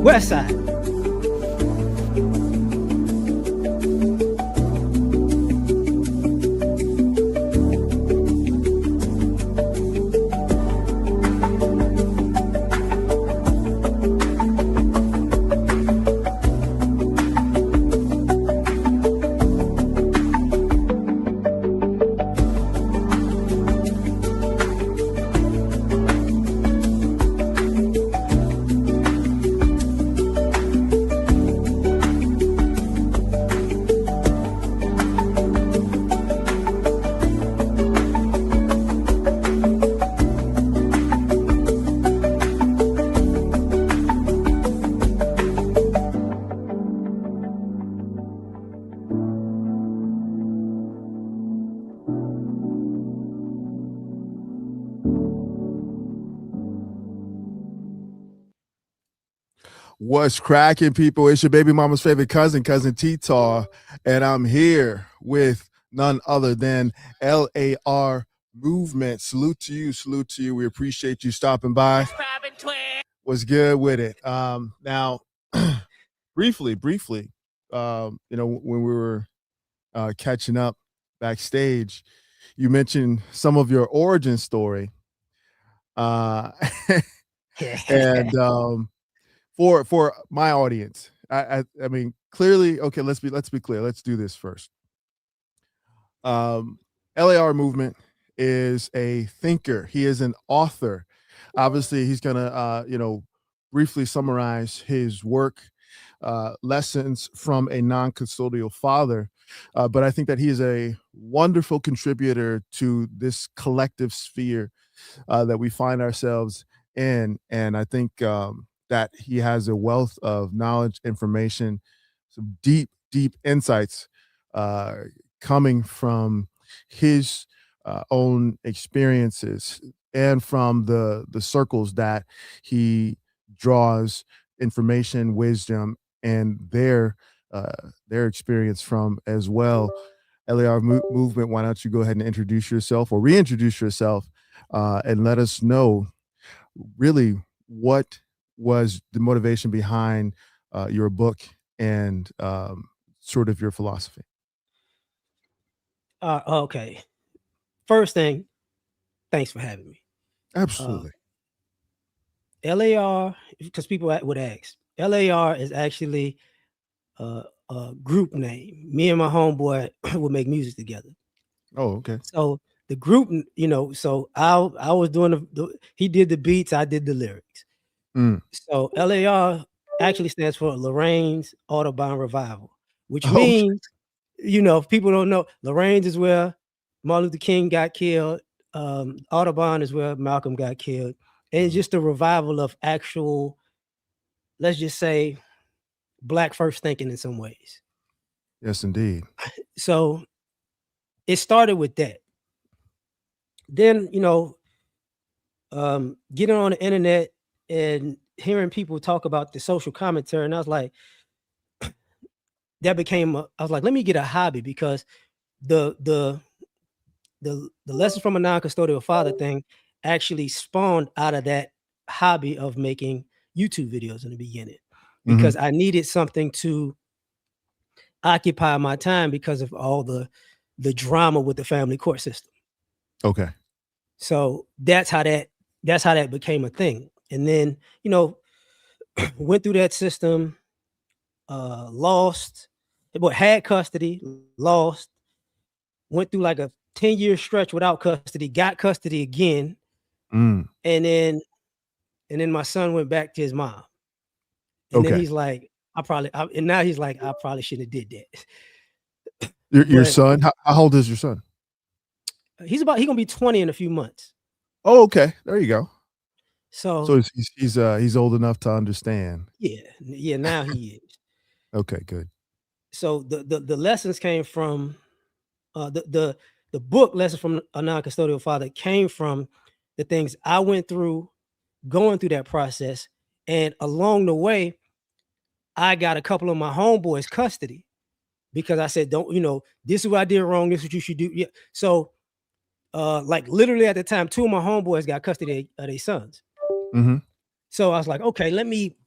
West Side. What's cracking, people? It's your baby mama's favorite cousin T-Tar, and I'm here with none other than L.A.R Movement. Salute to you. We appreciate you stopping by. What's good with it? Now, briefly, when we were catching up backstage, you mentioned some of your origin story, and for my audience, I mean, clearly, okay, let's be clear. Let's do this first. L.A.R Movement is a thinker. He is an author. Obviously, he's gonna briefly summarize his work, lessons from a non-custodial father. But I think that he is a wonderful contributor to this collective sphere that we find ourselves in, and I think that he has a wealth of knowledge, information, some deep insights coming from his own experiences and from the circles that he draws information, wisdom, and their experience from as well. L.A.R Movement, why don't you go ahead and introduce yourself or reintroduce yourself and let us know really what was the motivation behind your book and sort of your philosophy. Okay. First thing, thanks for having me. Absolutely. L.A.R, because people would ask, L.A.R is actually a group name. Me and my homeboy would make music together. Oh, okay. So the group, so I was doing he did the beats, I did the lyrics. So L.A.R actually stands for Lorraine's Audubon Revival, which means, if people don't know, Lorraine's is where Martin Luther King got killed. Audubon is where Malcolm got killed. And it's just a revival of actual, let's just say, Black first thinking in some ways. Yes, indeed. So it started with that. Then, getting on the internet and hearing people talk about the social commentary, and I was like, that became, I was like, let me get a hobby, because the lessons from a non-custodial father thing actually spawned out of that hobby of making YouTube videos in the beginning, because I needed something to occupy my time because of all the drama with the family court system. Okay. So that's how that became a thing. And then, went through that system, lost, but had custody, lost, went through like a 10-year stretch without custody, got custody again. And then my son went back to his mom. And then he's like, now he's like, I probably shouldn't have did that. Your son, how old is your son? He's gonna be 20 in a few months. Oh, okay. There you go. So he's old enough to understand. Yeah, now he is. Okay, good. So the lessons came from the book, Lessons from a Non-Custodial Father, came from the things I went through going through that process. And along the way, I got a couple of my homeboys custody, because I said, this is what I did wrong, this is what you should do. Yeah. So like literally at the time, 2 of my homeboys got custody of their sons. So I was like, okay, let me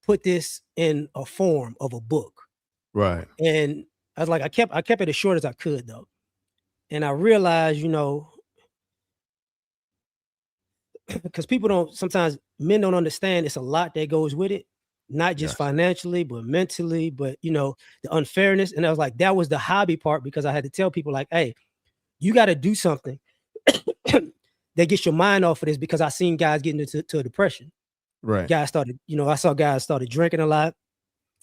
put this in a form of a book. Right. And I was like, I kept it as short as I could though. And I realized, because people don't sometimes men don't understand it's a lot that goes with it, not just Yes. financially, but mentally, but the unfairness. And I was like, that was the hobby part because I had to tell people like, hey, you got to do something that gets your mind off of this because I seen guys getting into a depression. Right. Guys started, I saw guys started drinking a lot,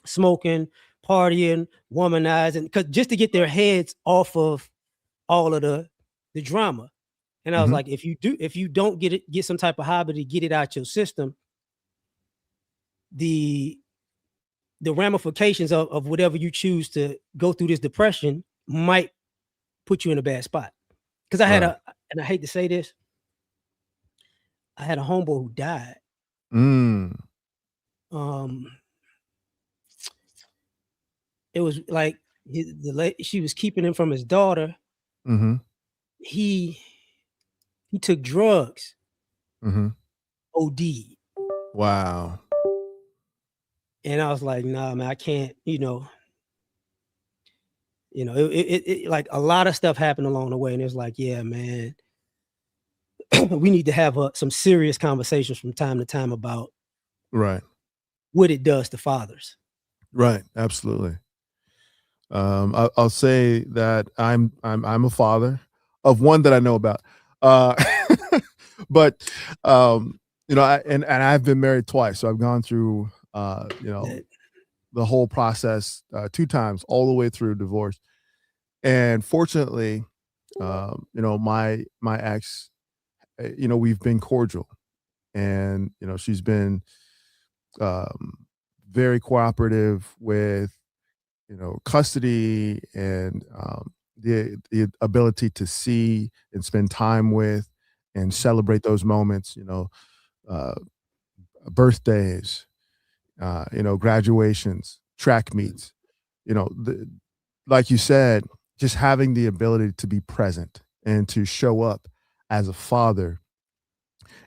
smoking, partying, womanizing, because just to get their heads off of all of the drama. And I was Mhm. like, if you don't get some type of hobby to get it out your system, the ramifications of whatever you choose to go through this depression might put you in a bad spot. Because Right. and I hate to say this, I had a homeboy who died. Mm. Um, it was like she was keeping him from his daughter. Mhm. He took drugs, Mhm. OD, Wow. and I was like, nah, man, I can't. Like a lot of stuff happened along the way, and it's like, yeah, man, we need to have some serious conversations from time to time about Right. what it does to fathers. Right. Absolutely. I'll say that I'm a father of one that I know about. Uh, but and I've been married twice, so I've gone through That the whole process 2 times, all the way through divorce. And fortunately, my ex, we've been cordial, and she's been um, very cooperative with custody and the ability to see and spend time with and celebrate those moments. Uh, Birthdays, graduations, track meets. Like you said, just having the ability to be present and to show up as a father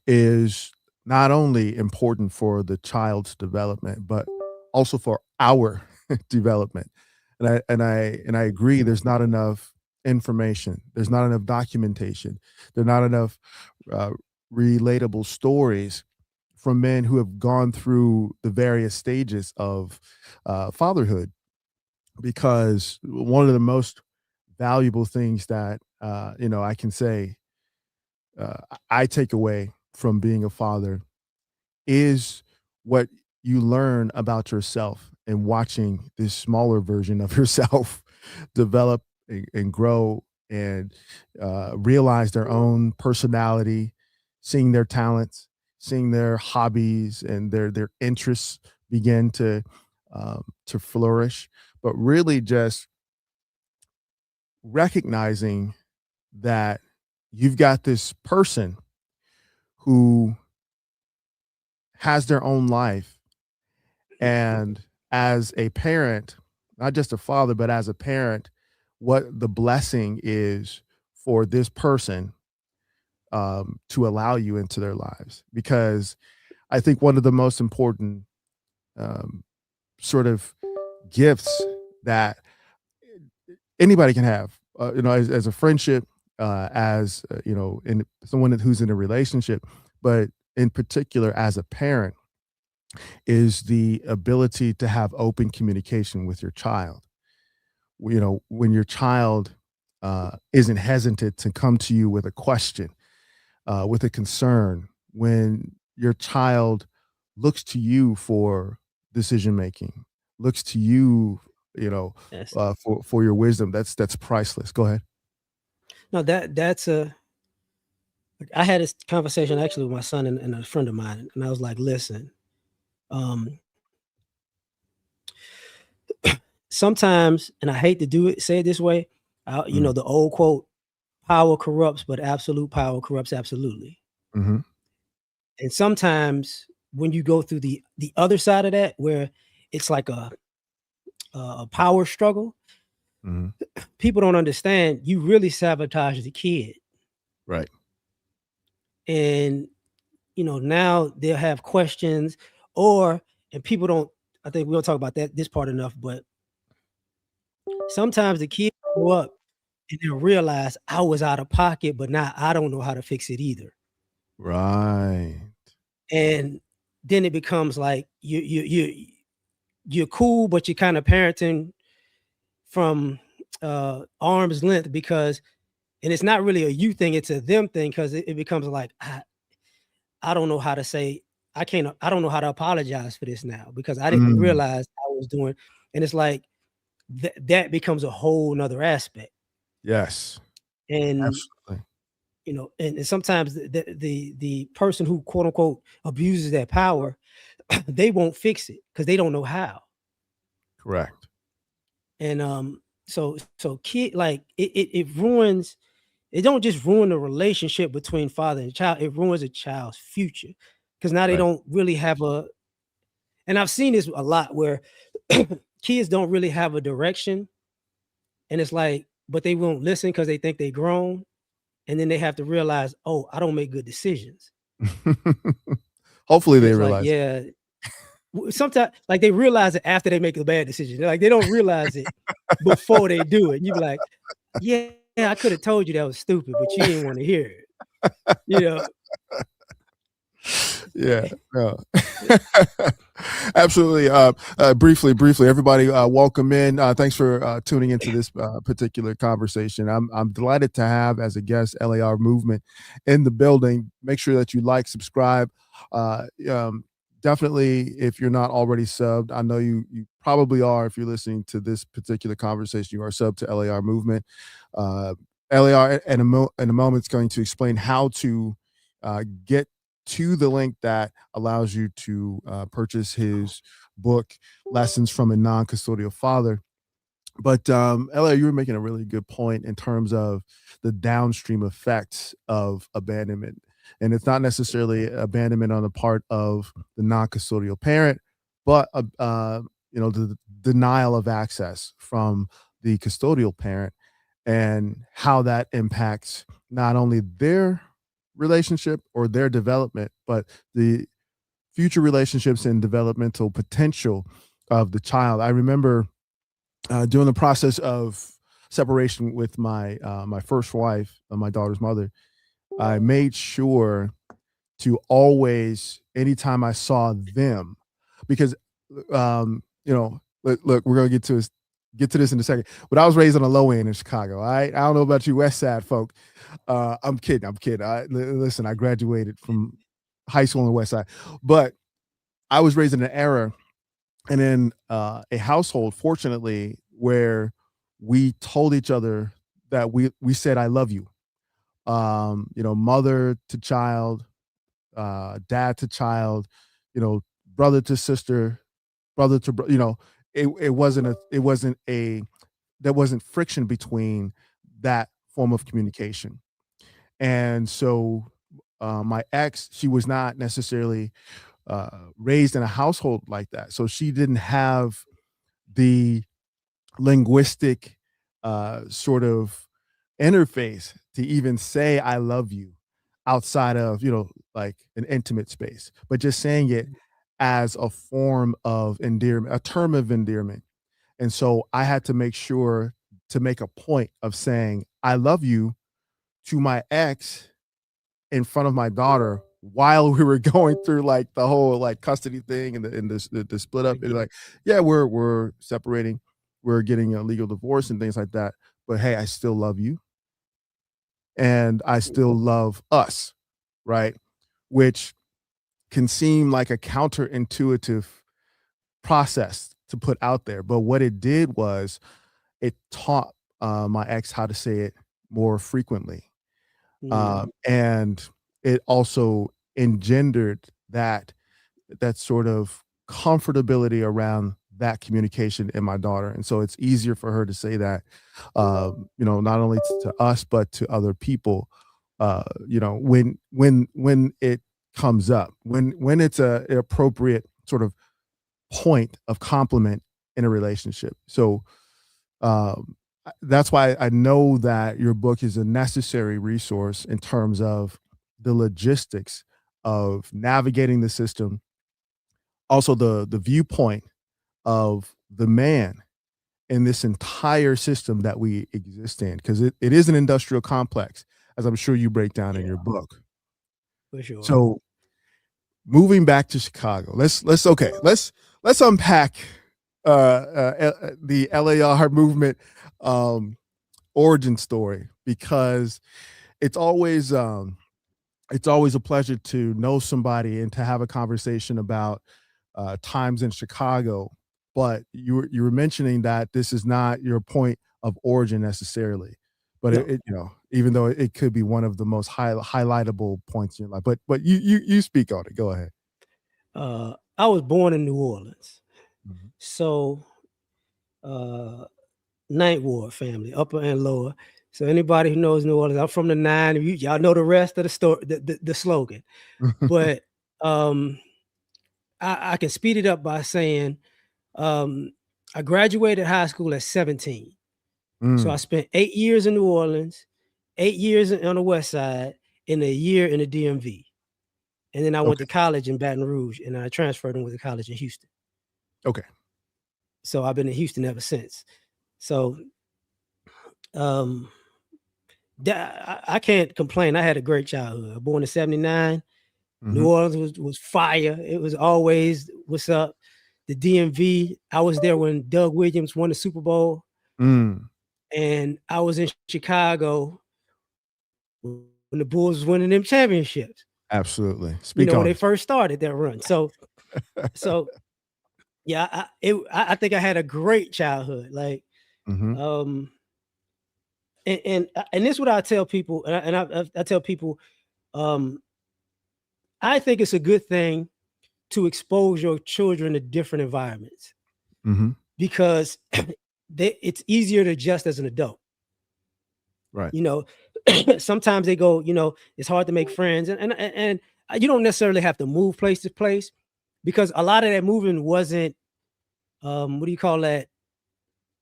is not only important for the child's development, but also for our development. And I agree. There's not enough information. There's not enough documentation. There's not enough uh, relatable stories from men who have gone through the various stages of fatherhood. Because one of the most valuable things that I can say uh, I take away from being a father is what you learn about yourself and watching this smaller version of yourself develop and grow and realize their own personality, seeing their talents, seeing their hobbies and their interests begin to flourish, but really just recognizing that you've got this person who has their own life. And as a parent, not just a father, but as a parent, what the blessing is for this person to allow you into their lives. Because I think one of the most important um, sort of gifts that anybody can have, as a friendship, in someone who's in a relationship, but in particular as a parent, is the ability to have open communication with your child. When your child isn't hesitant to come to you with a question, with a concern, when your child looks to you for decision making, looks to you, you know, that's for your wisdom, that's priceless. Go ahead. no that's a I had this conversation actually with my son and a friend of mine, and I was like, listen, um, sometimes, and I hate to say it this way, Mm, the old quote, power corrupts, but absolute power corrupts absolutely. mhm, And sometimes when you go through the other side of that, where it's like a power struggle, mhm. people don't understand. You really sabotage the kid, Right. and now they'll have questions, or and people don't. I think we don't talk about this part enough, but sometimes the kids grow up and they'll realize I was out of pocket, but now I don't know how to fix it either. Right. And then it becomes like you're cool, but you're kind of parenting from arm's length because, and it's not really a you thing, it's a them thing because it becomes like I don't know how to say I don't know how to apologize for this now because I didn't Mm, realize I was doing, and it's like that becomes a whole nother aspect. yes, And absolutely. and sometimes the person who quote unquote abuses that power, they won't fix it because they don't know how. Correct. And so kid, like it ruins, it don't just ruin the relationship between father and child, it ruins a child's future because now they Right. don't really have a, and I've seen this a lot where kids don't really have a direction, and it's like, but they won't listen because they think they grown, and then they have to realize, oh, I don't make good decisions. Hopefully And they it's like, realize. yeah, sometimes like they realize it after they make a bad decision. Like they don't realize it before they do it. And you be like, yeah, I could have told you that was stupid, but you didn't want to hear it. You know, Yeah, no. Absolutely. Briefly, everybody, welcome in. Thanks for tuning into this particular conversation. I'm delighted to have as a guest L.A.R Movement in the building. Make sure that you like, subscribe. Uh, um, Definitely, if you're not already subbed, I know you probably are. If you're listening to this particular conversation, you are subbed to L.A.R Movement. Uh, L.A.R in a moment is going to explain how to get to the link that allows you to purchase his book, Lessons from a Non-Custodial Father. But Ella, you were making a really good point in terms of the downstream effects of abandonment. And it's not necessarily abandonment on the part of the non-custodial parent, but the denial of access from the custodial parent and how that impacts not only their relationship or their development, but the future relationships and developmental potential of the child. I remember during the process of separation with my first wife, my daughter's mother, I made sure to always, anytime I saw them, because look, we're gonna get to this in a second. But I was raised on the low end in Chicago. All right, I don't know about you West Side folk. I'm kidding. I'm kidding. Listen, I graduated from high school on the West Side, but I was raised in an era and in a household, fortunately, where we told each other that we said I love you. Mother to child, dad to child, brother to sister, brother to it wasn't a there wasn't friction between that form of communication. And so my ex, she was not necessarily raised in a household like that. So she didn't have the linguistic sort of interface to even say I love you outside of, like an intimate space, but just saying it as a form of endearment, a term of endearment. And so I had to make sure to make a point of saying I love you to my ex in front of my daughter while we were going through like the whole like custody thing and the split I up. And get it. like, yeah, we're separating, we're getting a legal divorce and things like that. But hey, I still love you and I still love us, right? Which can seem like a counterintuitive process to put out there. But what it did was it taught my ex how to say it more frequently. Mm, And it also engendered that sort of comfortability around that communication in my daughter. And so it's easier for her to say that, not only to us, but to other people, when it comes up, when it's an appropriate sort of point of compliment in a relationship. So um, that's why I know that your book is a necessary resource in terms of the logistics of navigating the system, also the viewpoint of the man in this entire system that we exist in, because it is an industrial complex, as I'm sure you break down in Yeah, your book. for sure. So moving back to Chicago, let's unpack the L.A.R movement um, origin story, because it's always um, it's always a pleasure to know somebody and to have a conversation about times in Chicago. But you were mentioning that this is not your point of origin necessarily, but No, even though it could be one of the most highlightable points in your life. But you speak on it. Go ahead. I was born in New Orleans, Mhm. so uh, Ninth Ward family, upper and lower. So anybody who knows New Orleans, I'm from the nine. Y'all know the rest of the story, the slogan. But um, I can speed it up by saying um, I graduated high school at 17. So I Mm, spent 8 years in New Orleans, 8 years on the West Side, and a year in the DMV. And then I went okay. to college in Baton Rouge, and I transferred and went to college in Houston. Okay. So I've been in Houston ever since. So um, I can't complain. I had a great childhood. Born in '79. New Hmm. Orleans was fire. It was always what's up. The DMV. I was there when Doug Williams won the Super Bowl, Mm, and I was in Chicago when the Bulls was winning them championships. absolutely. You Speak know, when on they it. first started that run. So yeah, I think I had a great childhood. Like Hmm. um, and this is what I tell people, I tell people, um, I think it's a good thing to expose your children to different environments Hmm. because it's easier to adjust as an adult. Right. You know, sometimes they go, it's hard to make friends, and you don't necessarily have to move place to place because a lot of that moving wasn't, what do you call that?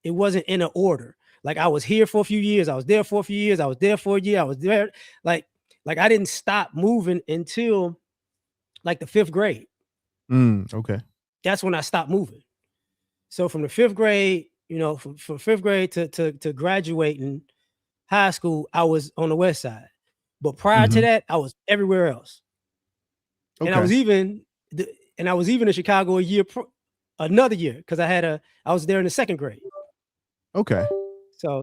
It wasn't in an order. Like I was here for a few years, I was there for a few years, I was there for a year, I was there. Like, like I didn't stop moving until like the fifth grade. Okay. That's when I stopped moving. So from the fifth grade, from fifth grade to graduating high school, I was on the west side. But prior to Hmm. that, I was everywhere else. And I Okay. was even in Chicago another year because I was there in the second grade. Okay. So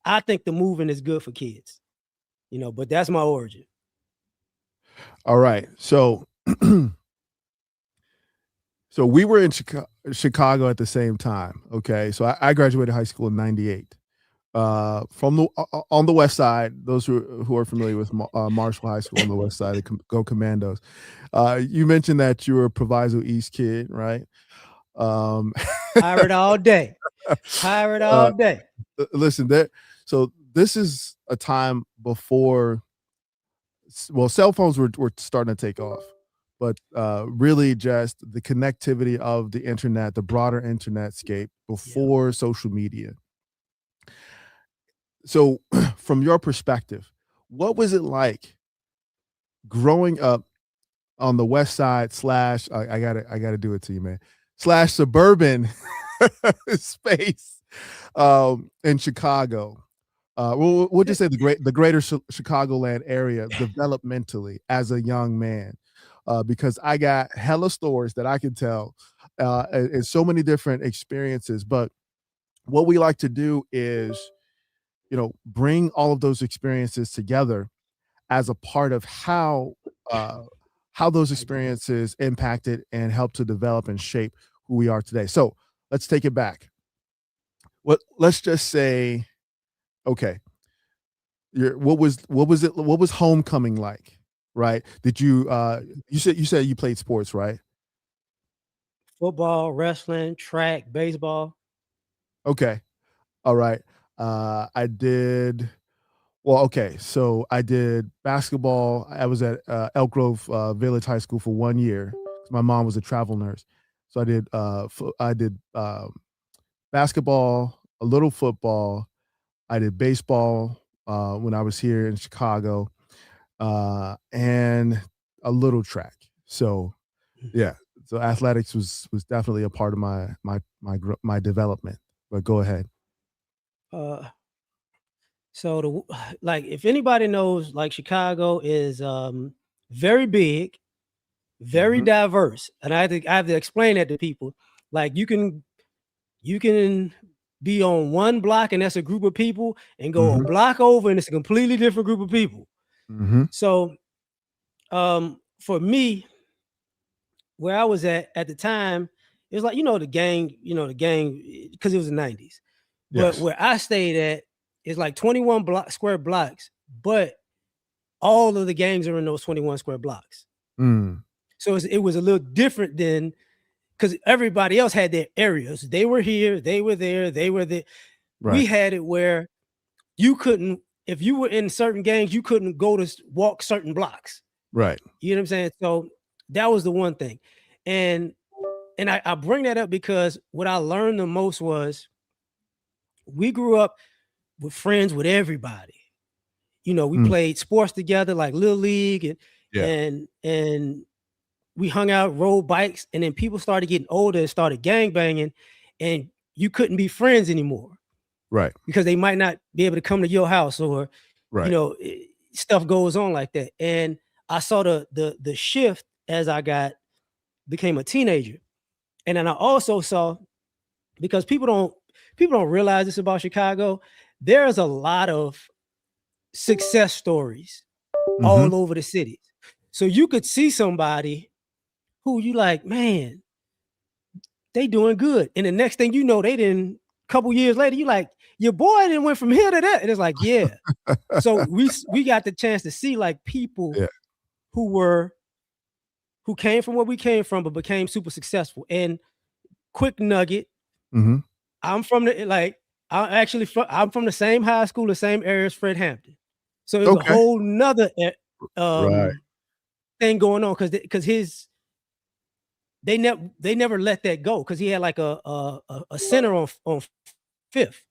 I think the moving is good for kids, but that's my origin. All right. So we were in Chicago at the same time. Okay, so I graduated high school in '98. From the on the west side, those who are familiar with Marshall High School on the west side, they go Commandos. You mentioned that you were a Proviso East kid, right? Um, Pirate all day. Pirate all uh, day. listen, so this is a time before, well, cell phones were starting to take off, but really just the connectivity of the internet, the broader internet scape Yeah. before social media. So, from your perspective, what was it like growing up on the west side slash I gotta do it to you, man, slash suburban space in Chicago? We'll just say the greater Chicagoland area developmentally as a young man, because I got hella stories that I can tell, and so many different experiences. But what we like to do is, bring all of those experiences together as a part of uh, how those I get it. experiences impacted and helped to develop and shape who we are today. So let's take it back. Let's just say, okay, what was homecoming like, right? Did you said you played sports, right? Football, wrestling, track, baseball. Okay. All right. I did Well, okay, so I did basketball. I was at Elk Grove Village High School for 1 year. 'Cause my mom was a travel nurse, so I did basketball, a little football. I did baseball when I was here in Chicago, and a little track. So Mhm. yeah. So athletics was definitely a part of my development. But go ahead. Uh, so like if anybody knows, like Chicago is very big, very Mhm, diverse, and I have to explain that to people. Like you can be on one block and that's a group of people, and go a mhm, block over and it's a completely different group of people. mhm. So for me, where I was at the time, it was like, the gang, because it was the 90s. But Yes. where I stayed at is like 21 square blocks, but all of the gangs are in those 21 square blocks. Mm, So it was a little different than, because everybody else had their areas. They were here, they were there, they were there. We right, had it where you couldn't, if you were in certain gangs, you couldn't go to walk certain blocks. right. You know what I'm saying? So that was the one thing. And I bring that up because what I learned the most was we grew up with friends with everybody. We Mm, played sports together like Little League, and yeah, and and we hung out, rode bikes, and then people started getting older and started gang banging, and you couldn't be friends anymore right, because they might not be able to come to your house, or right. stuff goes on like that. And I saw the shift as I became a teenager. And then I also saw, because people don't realize this about Chicago, there's a lot of success stories Mhm. all over the cities. So you could see somebody who you like, man, they doing good. And the next thing you know, they didn't, couple years later, you like, your boy didn't went from here to that. And it's like, yeah. So we got the chance to see like people Yeah. who were who came from where we came from, but became super successful. And quick nugget, Mhm. I'm from the like I'm from the same high school, the same area as Fred Hampton. So there's a Okay. whole nother Right. thing going on, because they never let that go, because he had like a center on Fifth,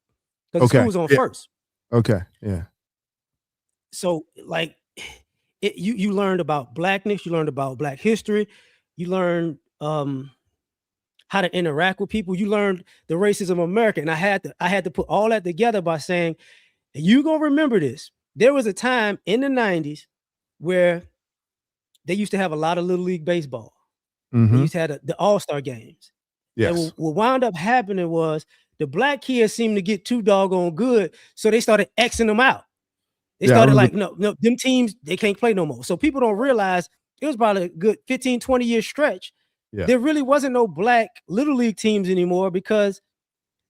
because the school Okay. was on Yeah. First. Okay. Yeah. So like you learned about blackness, you learned about black history, you learned how to interact with people, you learned the racism of America. And I had to put all that together by saying, you gonna remember this. There was a time in the 90s where they used to have a lot of little league baseball. They Mhm. used to have the all-star games. And Yes. what wound up happening was the black kids seemed to get too doggone good, so they started Xing them out. They Yeah, I started remember. like, no, no, them teams, they can't play no more. So people don't realize it was probably a good 15, 20-year stretch. Yeah. There really wasn't no black little league teams anymore, because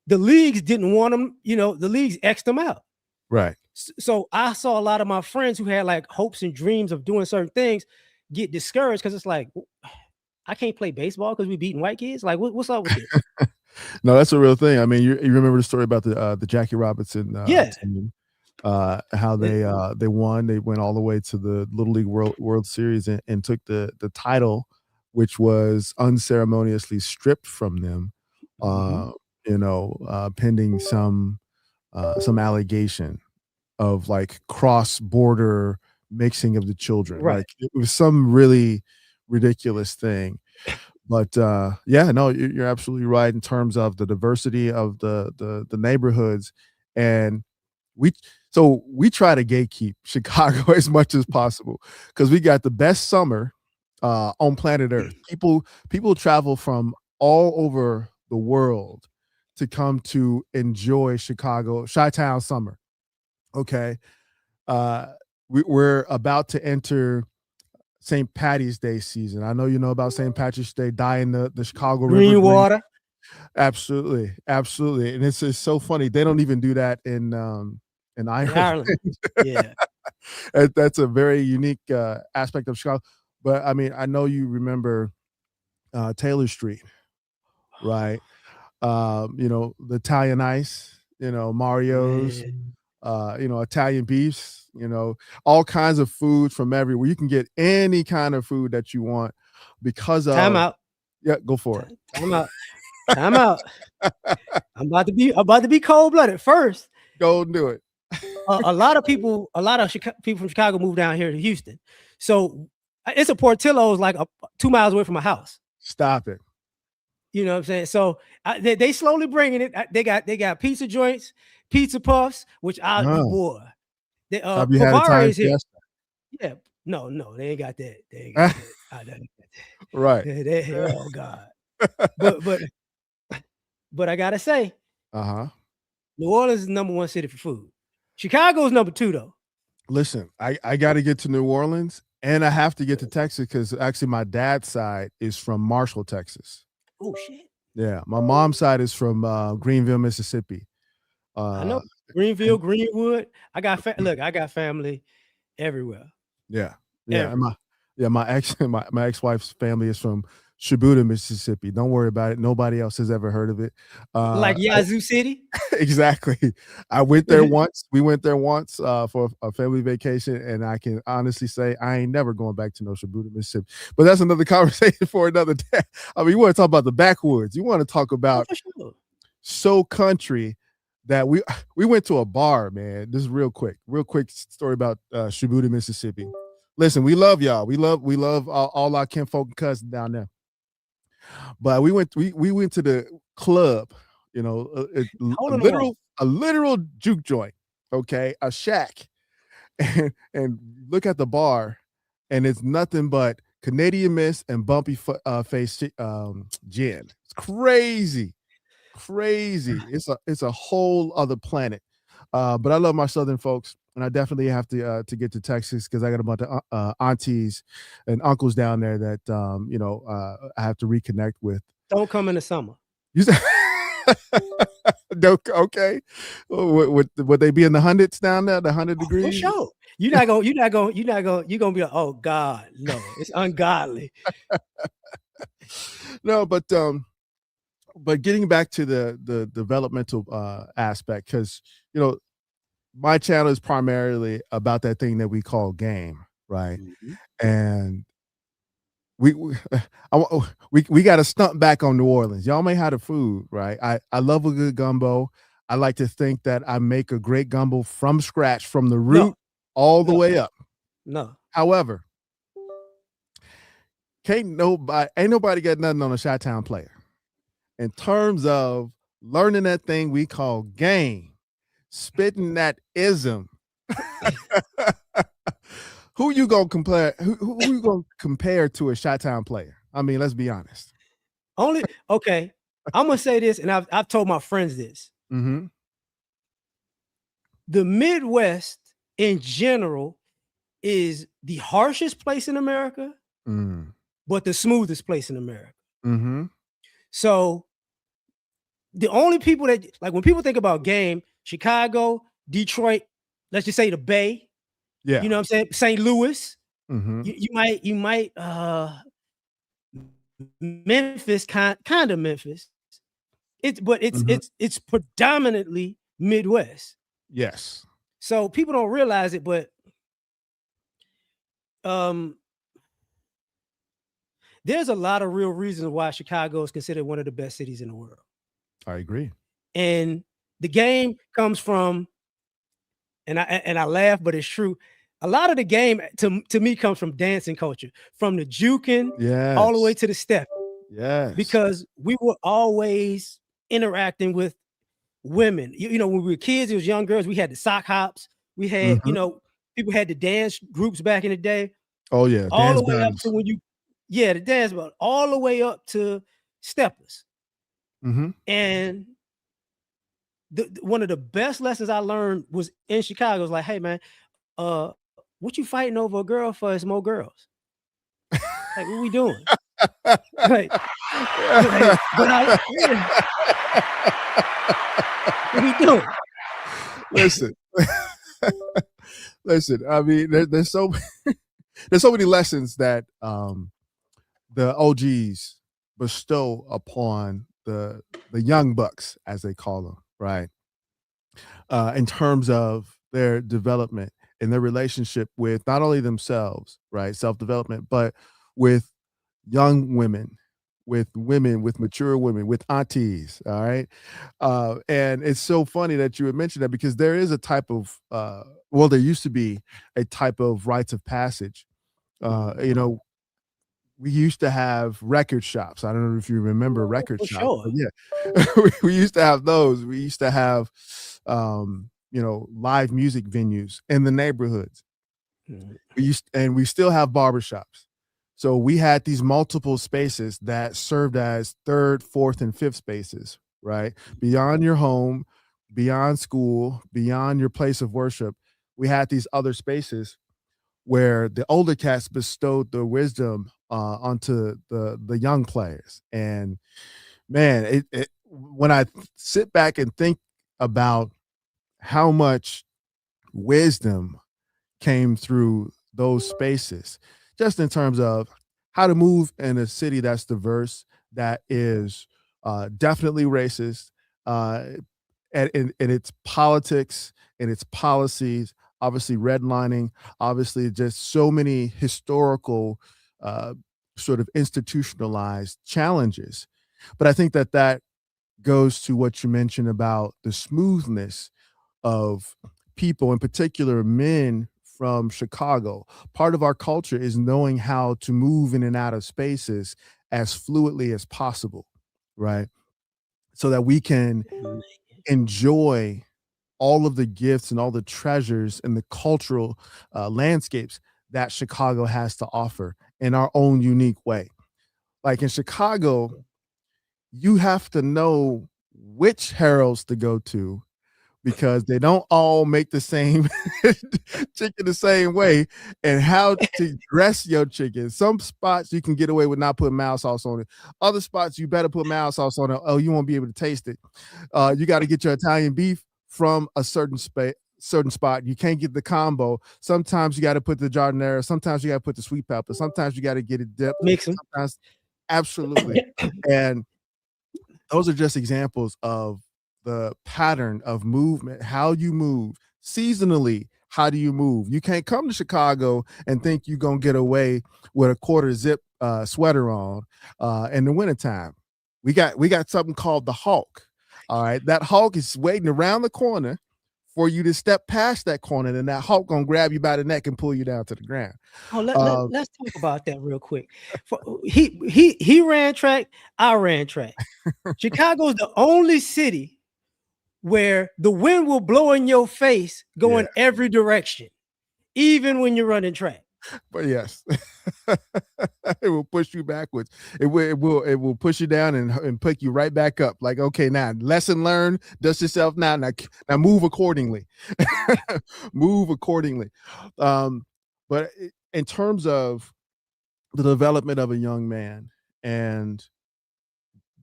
the leagues didn't want them, the leagues X'd them out. Right. So I saw a lot of my friends who had like hopes and dreams of doing certain things get discouraged, because it's like, I can't play baseball because we beating white kids. Like, what's up with this? No, that's a real thing. I mean, you remember the story about the Jackie Robinson, Yeah. team, how It- they won. They went all the way to the Little League World Series and took the title, which was unceremoniously stripped from them, Mhm. uh, pending some allegation of like cross-border mixing of the children. Right. Like it was some really ridiculous thing. But yeah, no, you're absolutely right in terms of the diversity of the neighborhoods, and we we try to gatekeep Chicago as much as possible because we got the best summer on planet Earth. People travel from all over the world to come to enjoy Chicago, Chi-Town summer. Okay, uh, we're about to enter St. Patty's Day season. I know you know about St. Patrick's Day, dyeing the Chicago River Green green. water Absolutely, absolutely, and it's just so funny. They don't even do that in in Ireland. Ireland. Yeah. That's a very unique aspect of Chicago. But I mean, I know you remember Taylor Street, right? The Italian Ice, Mario's, Man. Italian beefs, all kinds of food from everywhere. You can get any kind of food that you want because Time of out. yeah, go for it. Time out. Time out. I'm about to be cold blooded. First, Go and do it. a lot of people from Chicago moved down here to Houston. So it's a Portillo's like 2 miles away from my house. Stop it. You know what I'm saying? So they slowly bringing it. They got pizza joints, pizza puffs, which Oh, boy, they have you had a Pavari Thai is here. fiesta? Yeah, no, they ain't got that. They ain't got that. They ain't got Right. that. Oh God. But I gotta say, Uh-huh. New Orleans is #1 city for food. Chicago's #2 though. Listen, I got to get to New Orleans and I have to get to Texas because actually my dad's side is from Marshall, Texas. Oh shit. Yeah, my mom's side is from Greenville, Mississippi. I Uh, know Greenville, and Greenwood. Look, I got family everywhere. yeah, yeah, and Everywhere. my ex my ex-wife's family is from Shibuya, Mississippi. Don't worry about it. Nobody else has ever heard of it. Like Yazoo City. Exactly. I went there once. We went there once for a family vacation, and I can honestly say I ain't never going back to no Shibuya, Mississippi. But that's another conversation for another day. I mean, you want to talk about the backwoods. You want to talk Oh, about for sure. so country that we went to a bar, man. This is real quick story about Shibuya, Mississippi. Listen, we love y'all. We love all our kinfolk and cousins down there. But we went to the club, you know, Hole in the wall. a literal juke joint, okay, a shack, and look at the bar, and it's nothing but Canadian Mist and bumpy face gin. It's crazy, crazy. It's a whole other planet. But I love my southern folks, and I definitely have to get to Texas because I got a bunch of aunties and uncles down there that I have to reconnect with. Don't come in the summer. You said, okay? Would they be in the hundreds down there? The 100 For degrees? sure. You're gonna be like, oh God, no, it's ungodly. No, but getting back to the developmental aspect, because my channel is primarily about that thing that we call game, right? Mhm. And we we got to stump back on New Orleans. Y'all may have the food, right? I love a good gumbo. I like to think that I make a great gumbo from scratch, from the No, root all the no, way up. no. However, ain't nobody got nothing on a Chi-Town player in terms of learning that thing we call game, spitting that ism. Who you gonna compare? Who you gonna compare to a Chi-Town player? I mean, let's be honest. Okay. I'm gonna say this, and I've told my friends this. Mm-hmm. The Midwest in general is the harshest place in America, Mm. but the smoothest place in America. Mm-hmm. So the only people that, like, when people think about game, Chicago, Detroit, let's just say the Bay, Yeah. you know what I'm saying? St. Louis, Mm-hmm. you might Memphis, kind of Memphis. Mm-hmm. It's predominantly Midwest. Yes. So people don't realize it, but there's a lot of real reasons why Chicago is considered one of the best cities in the world. I agree. And the game comes from, and I laugh, but it's true. A lot of the game to me comes from dancing culture, from the juking all the way Yes. to the step, Yes. because we were always interacting with women. When we were kids, it was young girls. We had the sock hops. We had, Mm-hmm. people had the dance groups back in the day, Oh yeah, all dance the way up to battles. the dance, but all the way up to steppers. Mm-hmm. And one of the best lessons I learned was in Chicago. It was like, hey man, what you fighting over a girl for is more girls. Like, what we doing? Like, what we doing? Listen, listen. I mean, there's so there's so many lessons that the OGs bestow upon the young bucks, as they call them, right? In terms of their development and their relationship with not only themselves, right, self-development, but with young women, with mature women, with aunties, all right? And it's so funny that you would mention that because there is a type of, there used to be a type of rites of passage, you know, we used to have record shops. I don't know if you remember record For shops, sure. but yeah, we used to have those. We used to have, live music venues in the neighborhoods. Mhm. And we still have barbershops. So we had these multiple spaces that served as third, fourth, and fifth spaces, right? Beyond your home, beyond school, beyond your place of worship, we had these other spaces where the older cats bestowed their wisdom onto the young players. And man, when I sit back and think about how much wisdom came through those spaces, just in terms of how to move in a city that's diverse, that is definitely racist, uh, and its politics and its policies, obviously redlining, obviously just so many historical, uh, sort of institutionalized challenges. But I think that that goes to what you mentioned about the smoothness of people, in particular men from Chicago. Part of our culture is knowing how to move in and out of spaces as fluidly as possible, right? So that we can Man. enjoy all of the gifts and all the treasures and the cultural landscapes that Chicago has to offer in our own unique way. Like in Chicago, you have to know which heralds to go to because they don't all make the same chicken the same way, and how to dress your chicken. Some spots you can get away with not putting mild sauce on it. Other spots you better put mild sauce on it. Oh, you won't be able to taste it. You got to get your Italian beef from a certain spot. You can't get the combo. Sometimes you got to put the giardiniera. Sometimes you got to put the sweet pepper. Sometimes you got to get it dipped. Mix them. Sometimes, absolutely. And those are just examples of the pattern of movement, how you move seasonally. How do you move? You can't come to Chicago and think you're gonna get away with a quarter zip sweater on in the wintertime. We got something called the Hawk. All right, that Hawk is waiting around the corner for you to step past that corner, and that Hawk gonna grab you by the neck and pull you down to the ground. Oh, Uh, let's talk about that real quick. He ran track, I ran track. Chicago's the only city where the wind will blow in your face yeah, going every direction, even when you're running track. but yes, it will push you backwards. It will push you down and pick you right back up. Like, okay, now lesson learned. Dust yourself now move accordingly. Move accordingly. Um, but in terms of the development of a young man, and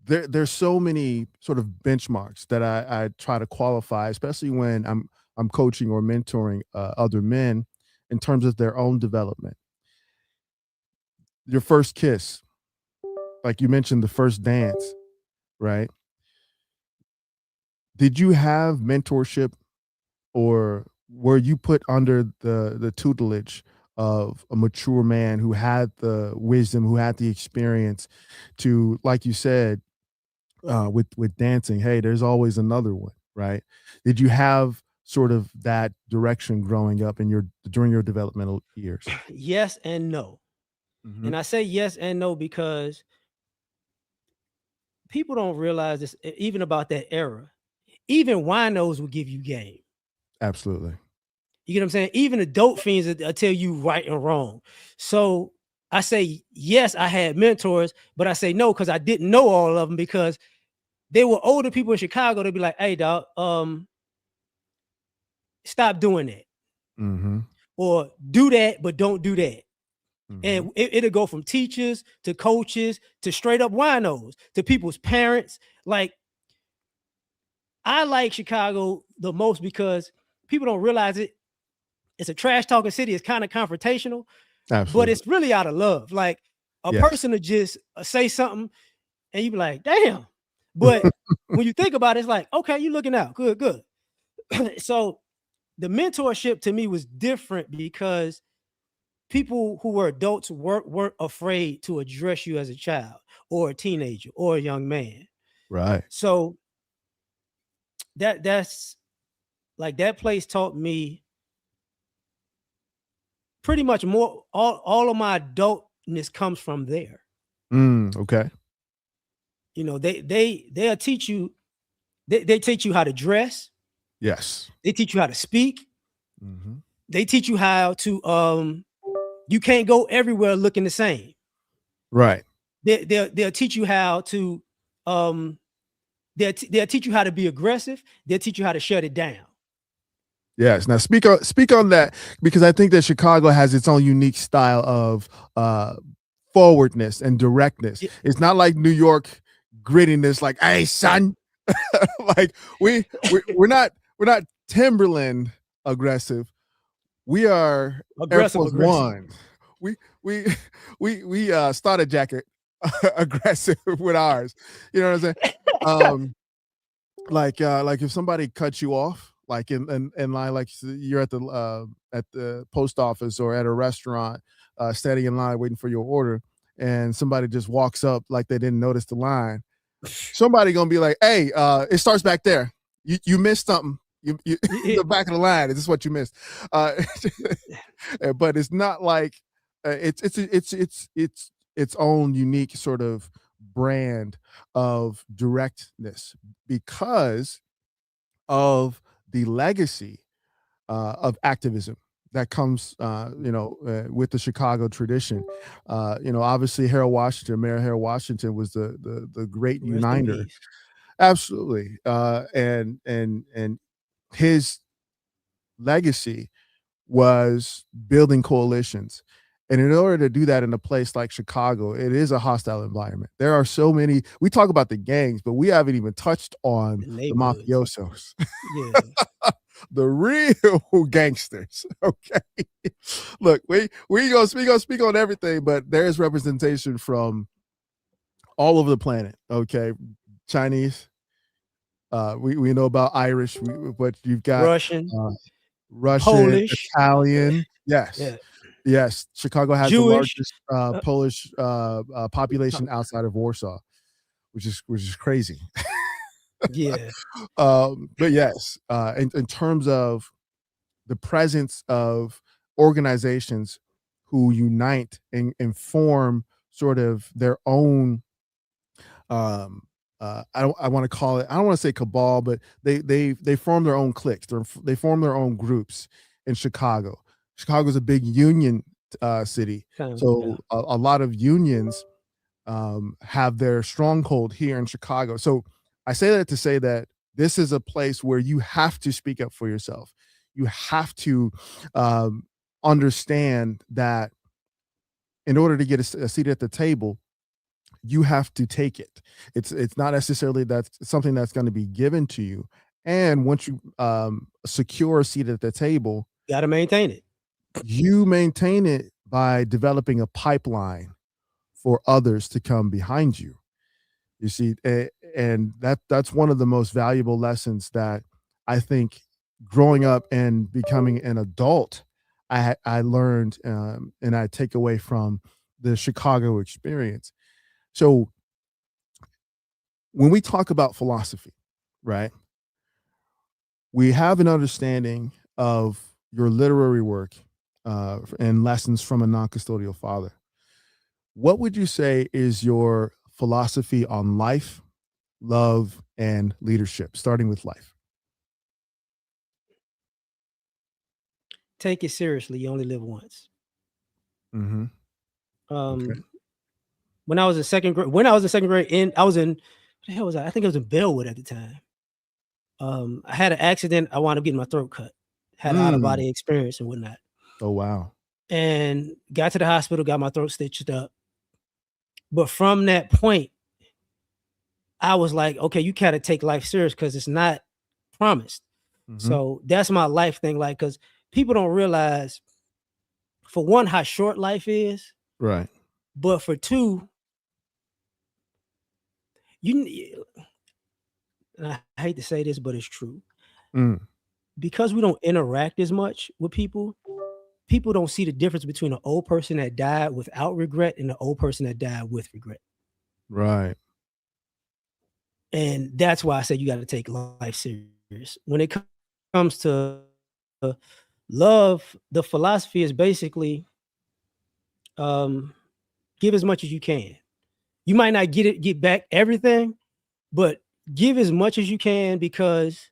there's so many sort of benchmarks that I try to qualify, especially when I'm coaching or mentoring other men in terms of their own development. Your first kiss, like you mentioned, the first dance, right? Did you have mentorship, or were you put under the tutelage of a mature man who had the wisdom, who had the experience to, like you said, with dancing, hey, there's always another one, right? Did you have sort of that direction growing up in your during your developmental years? Yes and no. Hmm. And I say yes and no because people don't realize this, even about that era. Even winos will give you game. Absolutely. You get what I'm saying? Even adult fiends will tell you right and wrong. So I say yes, I had mentors, but I say no because I didn't know all of them because they were older people in Chicago. They'd be like, "Hey, dog, stop doing that, Hmm. or do that, but don't do that." Hmm. And it'll go from teachers to coaches to straight up winos to people's parents. Like, I like Chicago the most because people don't realize it. It's a trash talking city. It's kind of confrontational, but Absolutely. it's really out of love. Like, a Yes. person to just say something and you be like, damn. But when you think about it, it's like, okay, you looking out. Good, good. So the mentorship to me was different because people who were adults weren't afraid to address you as a child or a teenager or a young man. Right. So that's like that place taught me pretty much more all of my adult comes from there. Okay. You know, they'll teach you. They teach you how to dress. Yes. They teach you how to speak. Hmm. They teach you how to you can't go everywhere looking the same. Right. They'll teach you how to um they'll teach you how to be aggressive. They'll teach you how to shut it down. Yes. Now speak on that, because I think that Chicago has its own unique style of forwardness and directness. Yeah, It's not like New York grittiness, like, hey yeah. son, like we're not Timberland aggressive. We are Air Aggressive, Force aggressive. One. We we we starter jacket aggressive with ours. You know what I'm saying? Like if somebody cuts you off, like in line, like you're at the post office or at a restaurant, standing in line waiting for your order, and somebody just walks up like they didn't notice the line. Somebody gonna be like, "Hey, it starts back there. You missed something. You Yeah, the back of the line. Is this what you missed?" Uh, but it's not like it's its own unique sort of brand of directness, because of the legacy of activism that comes, with the Chicago tradition. Obviously, Mayor Harold Washington was the great rest in uniter. peace. Absolutely, and his legacy was building coalitions. And in order to do that in a place like Chicago, it is a hostile environment. There are so many. We talk about the gangs, but we haven't even touched on The the neighborhoods. mafiosos, Yeah. the real gangsters. Okay, look, we gonna speak on everything, but there is representation from all over the planet. Okay, Chinese. We know about Irish, but you've got Russian, uh, Russian, Polish, Italian. Yes. yeah, Yes. Chicago has the Jewish. largest Uh, Polish population uh, outside of Warsaw, which is crazy. yeah, But yes, in terms of the presence of organizations who unite and form sort of their own, um I want to call it, I don't want to say cabal, but they form their own cliques. They form their own groups in Chicago. Chicago's a big union city, kind of, yeah. so a lot of unions have their stronghold here in Chicago. So I say that to say that this is a place where you have to speak up for yourself. You have to um, understand that in order to get a seat at the table, you have to take it. It's not necessarily that something that's going to be given to you. And once you secure a seat at the table, Got to maintain it. you maintain it by developing a pipeline for others to come behind you. You see, and that's one of the most valuable lessons that I think growing up and becoming an adult, I learned, and I take away from the Chicago experience. So when we talk about philosophy, right, we have an understanding of your literary work and lessons from a non-custodial father. What would you say is your philosophy on life, love, and leadership, starting with life? Take it seriously. You only live once. Mm-hmm. Okay. Um, when I was in second grade, I was in, what the hell was I? I think I was in Bellwood at the time. I had an accident. I wound up getting my throat cut. Had an out of Mm. body experience and whatnot, Oh, wow. and got to the hospital, got my throat stitched up. But from that point, I was like, okay, you gotta take life serious because it's not promised. Mm-hmm. So that's my life thing. Like, because people don't realize, for one, how short life is, Right. but for two, you. And I hate to say this, but it's true. Mm. Because we don't interact as much with people, people don't see the difference between an old person that died without regret and an old person that died with regret. Right. And that's why I say you got to take life serious. When it comes to love, the philosophy is basically, um, give as much as you can. You might not get back everything, but give as much as you can, because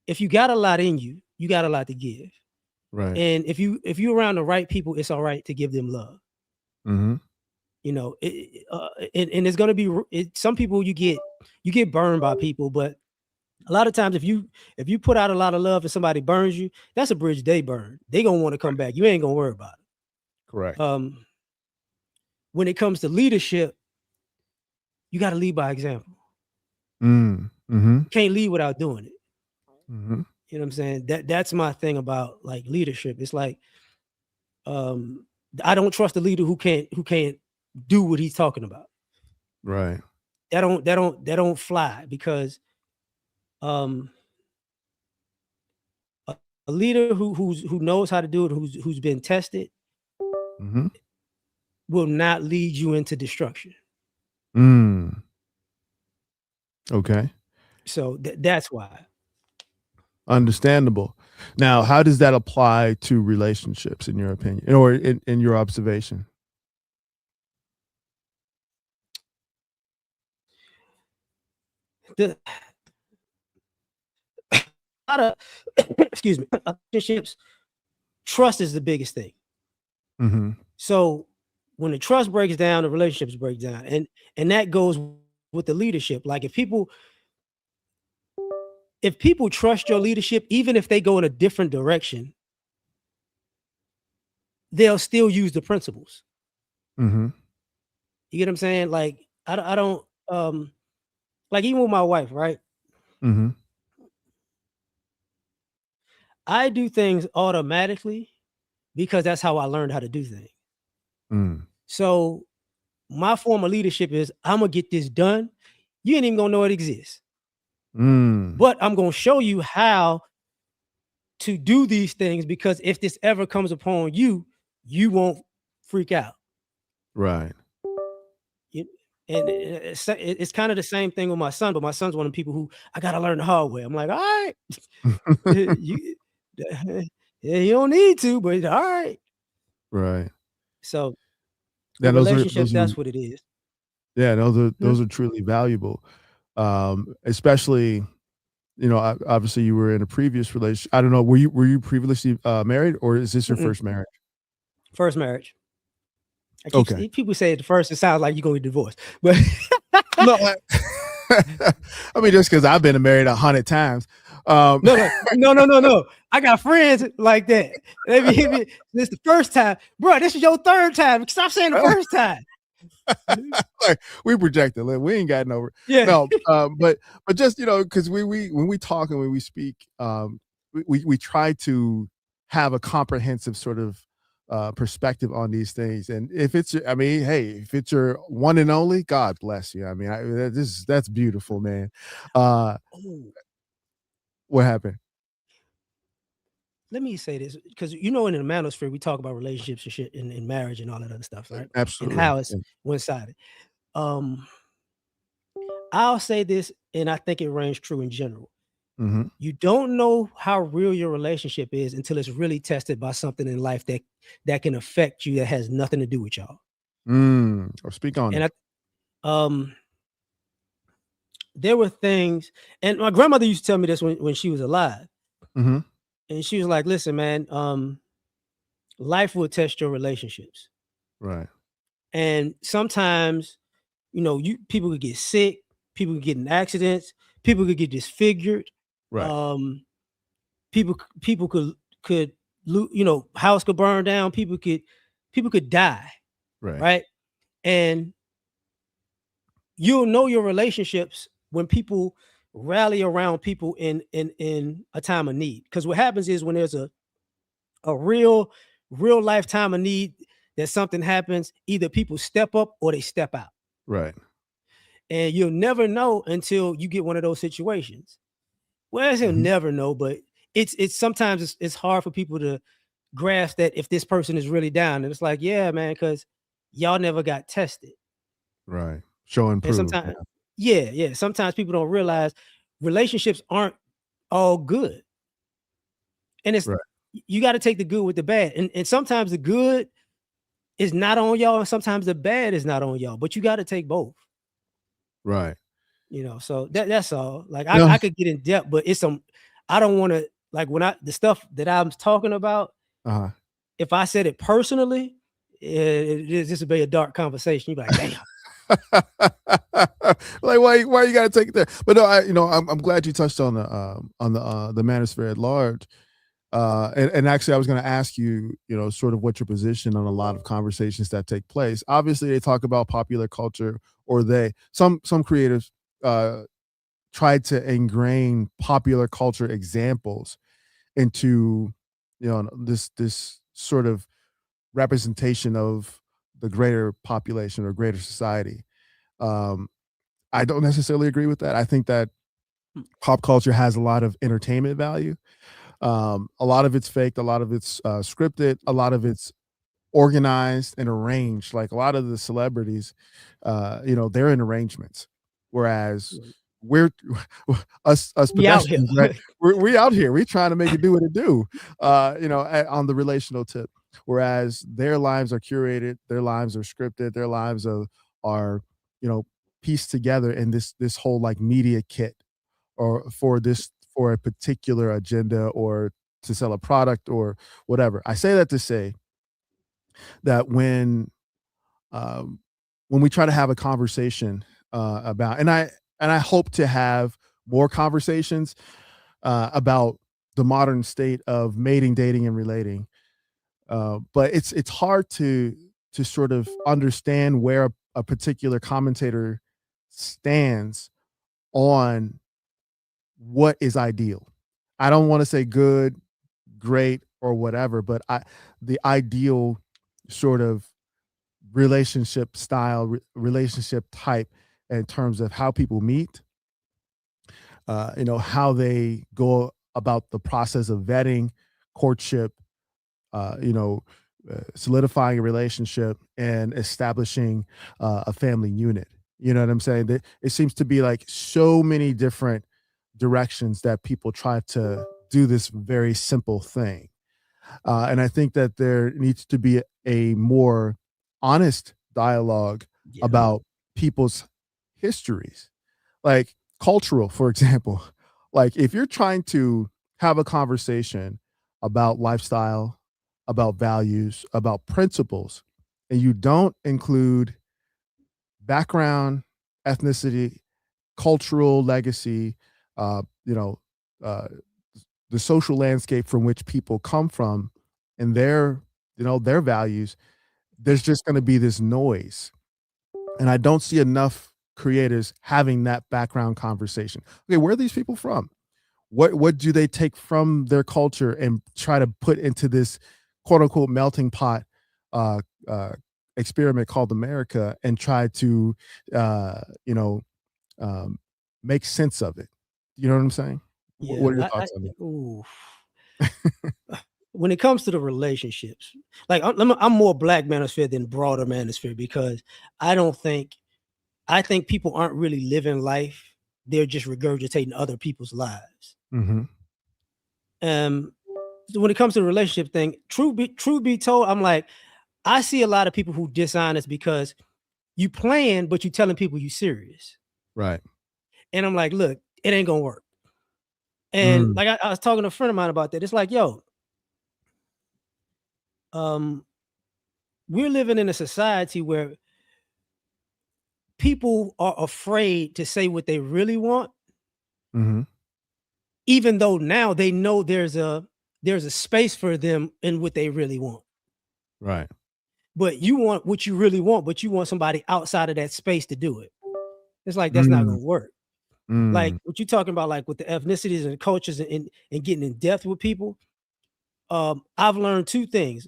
if you got a lot in you, you got a lot to give. Right. And if you're around the right people, it's all right to give them love. Mm-hmm. And it's going to be some people you get burned by people, but a lot of times if you put out a lot of love and somebody burns you, that's a bridge they burn. They gonna want to come back. You ain't gonna worry about it. Correct. When it comes to leadership, you got to lead by example. Mm-hmm. You can't lead without doing it. Mm-hmm. You know what I'm saying? That's my thing about like leadership. It's like, I don't trust a leader who can't do what he's talking about. Right. That don't fly, because a leader who knows how to do it, who's been tested, Mm-hmm. will not lead you into destruction. Okay. So that's why. Understandable. Now, how does that apply to relationships, in your opinion, or in your observation? A lot of excuse me, relationships, trust is the biggest thing. Mm-hmm. So when the trust breaks down, the relationships break down, and that goes with the leadership. Like if people trust your leadership, even if they go in a different direction, they'll still use the principles. Mm-hmm. You get what I'm saying? Like I don't like, even with my wife, right? Mm-hmm. I do things automatically because that's how I learned how to do things. Mm. So my form of leadership is, I'm gonna get this done. You ain't even gonna know it exists. But I'm gonna show you how to do these things, because if this ever comes upon you, you won't freak out. Right. And it's kind of the same thing with my son, but my son's one of the people who I gotta learn the hard way. I'm like, all right, you don't need to, but all right. Right. So Yeah, with relationships, those are that's what it is. yeah, those are truly valuable. Especially, obviously you were in a previous relationship. I don't know, were you previously married, or is this your first marriage? First marriage. Okay. People say at the first it sounds like you're gonna get divorced, but No, I mean, just because I've been married 100 times. No. I got friends like that. They be hit me. This the first time, bro. This is your third time. Stop saying the first time. Like, we projected. We ain't got no. Yeah. No, but just because we when we talk and when we speak, we try to have a comprehensive sort of perspective on these things. And if it's, I mean, hey, if it's your one and only, God bless you. I mean, that's beautiful, man. What happened? Let me say this, because in the manosphere we talk about relationships and shit, and marriage and all that other stuff, right? Absolutely. And how it's one-sided. I'll say this, and I think it rings true in general. Mm-hmm. You don't know how real your relationship is until it's really tested by something in life that can affect you, that has nothing to do with y'all. Or speak on And it. there were things, and my grandmother used to tell me this when she was alive. Mm-hmm. And she was like, listen, man, life will test your relationships. Right. And sometimes, people could get sick, people could get in accidents, people could get disfigured. Right. People could house could burn down, people could die. Right. And you'll know your relationships when people rally around people in a time of need. Because what happens is, when there's a real lifetime of need, that something happens, either people step up or they step out. Right. And you'll never know until you get one of those situations. Well, you'll never know, but it's sometimes it's hard for people to grasp that if this person is really down. And it's like, yeah, man, because y'all never got tested. Right. Show and prove. And sometimes, yeah. Sometimes people don't realize relationships aren't all good. And it's, you got to take the good with the bad. And sometimes the good is not on y'all, and sometimes the bad is not on y'all, but you got to take both. Right. So that's all. Like Yeah. I could get in depth, but I don't want to, like, when the stuff that I'm talking about, Uh-huh. if I said it personally, this would be a dark conversation. You'd be like, damn. Like, why you gotta take it there? But no, I'm glad you touched on the manosphere at large. And actually, I was going to ask you, sort of what your position on a lot of conversations that take place. Obviously, they talk about popular culture, or some creators try to ingrain popular culture examples into, this sort of representation of the greater population or greater society. Um, I don't necessarily agree with that. I think that pop culture has a lot of entertainment value. A lot of it's faked, a lot of it's scripted, a lot of it's organized and arranged. Like a lot of the celebrities, they're in arrangements, whereas we're us We out here. pedestrians, right? We out here. We trying to make it do what it do, on the relational tip. Whereas their lives are curated, their lives are scripted, their lives are pieced together in this whole like media kit, or for a particular agenda, or to sell a product or whatever. I say that to say that when we try to have a conversation about, and I hope to have more conversations about the modern state of mating, dating, and relating. But it's hard to sort of understand where a particular commentator stands on what is ideal. I don't want to say good, great, or whatever, but the ideal sort of relationship style, relationship type, in terms of how people meet, how they go about the process of vetting, courtship, uh, you know, solidifying a relationship and establishing a family unit. You know what I'm saying? It seems to be like so many different directions that people try to do this very simple thing. And I think that there needs to be a more honest dialogue Yeah. about people's histories, like cultural, for example. Like if you're trying to have a conversation about lifestyle, about values, about principles, and you don't include background, ethnicity, cultural legacy, uh, you know, uh, the social landscape from which people come from, and their values, there's just going to be this noise. And I don't see enough creators having that background conversation. Okay, where are these people from? What do they take from their culture and try to put into this quote unquote melting pot uh, uh, experiment called America, and try to uh, you know um, make sense of it? You know what I'm saying? Yeah. What are your thoughts on that? Ooh. When it comes to the relationships, like I'm more black manosphere than broader manosphere, because I think people aren't really living life. They're just regurgitating other people's lives. Mhm. So when it comes to the relationship thing, truth be told, I'm like, I see a lot of people who dishonest because you playing, but you telling people you serious. Right. And I'm like, look, it ain't gonna work. And Mm. like I was talking to a friend of mine about that. It's like, yo, um, we're living in a society where people are afraid to say what they really want, Mhm. even though now they know there's a space for them in what they really want. Right. But you want what you really want, but you want somebody outside of that space to do it. It's like that's not Mm. gonna work. Like Mm. what you talking about, like with the ethnicities and cultures, and getting in depth with people. I've learned two things.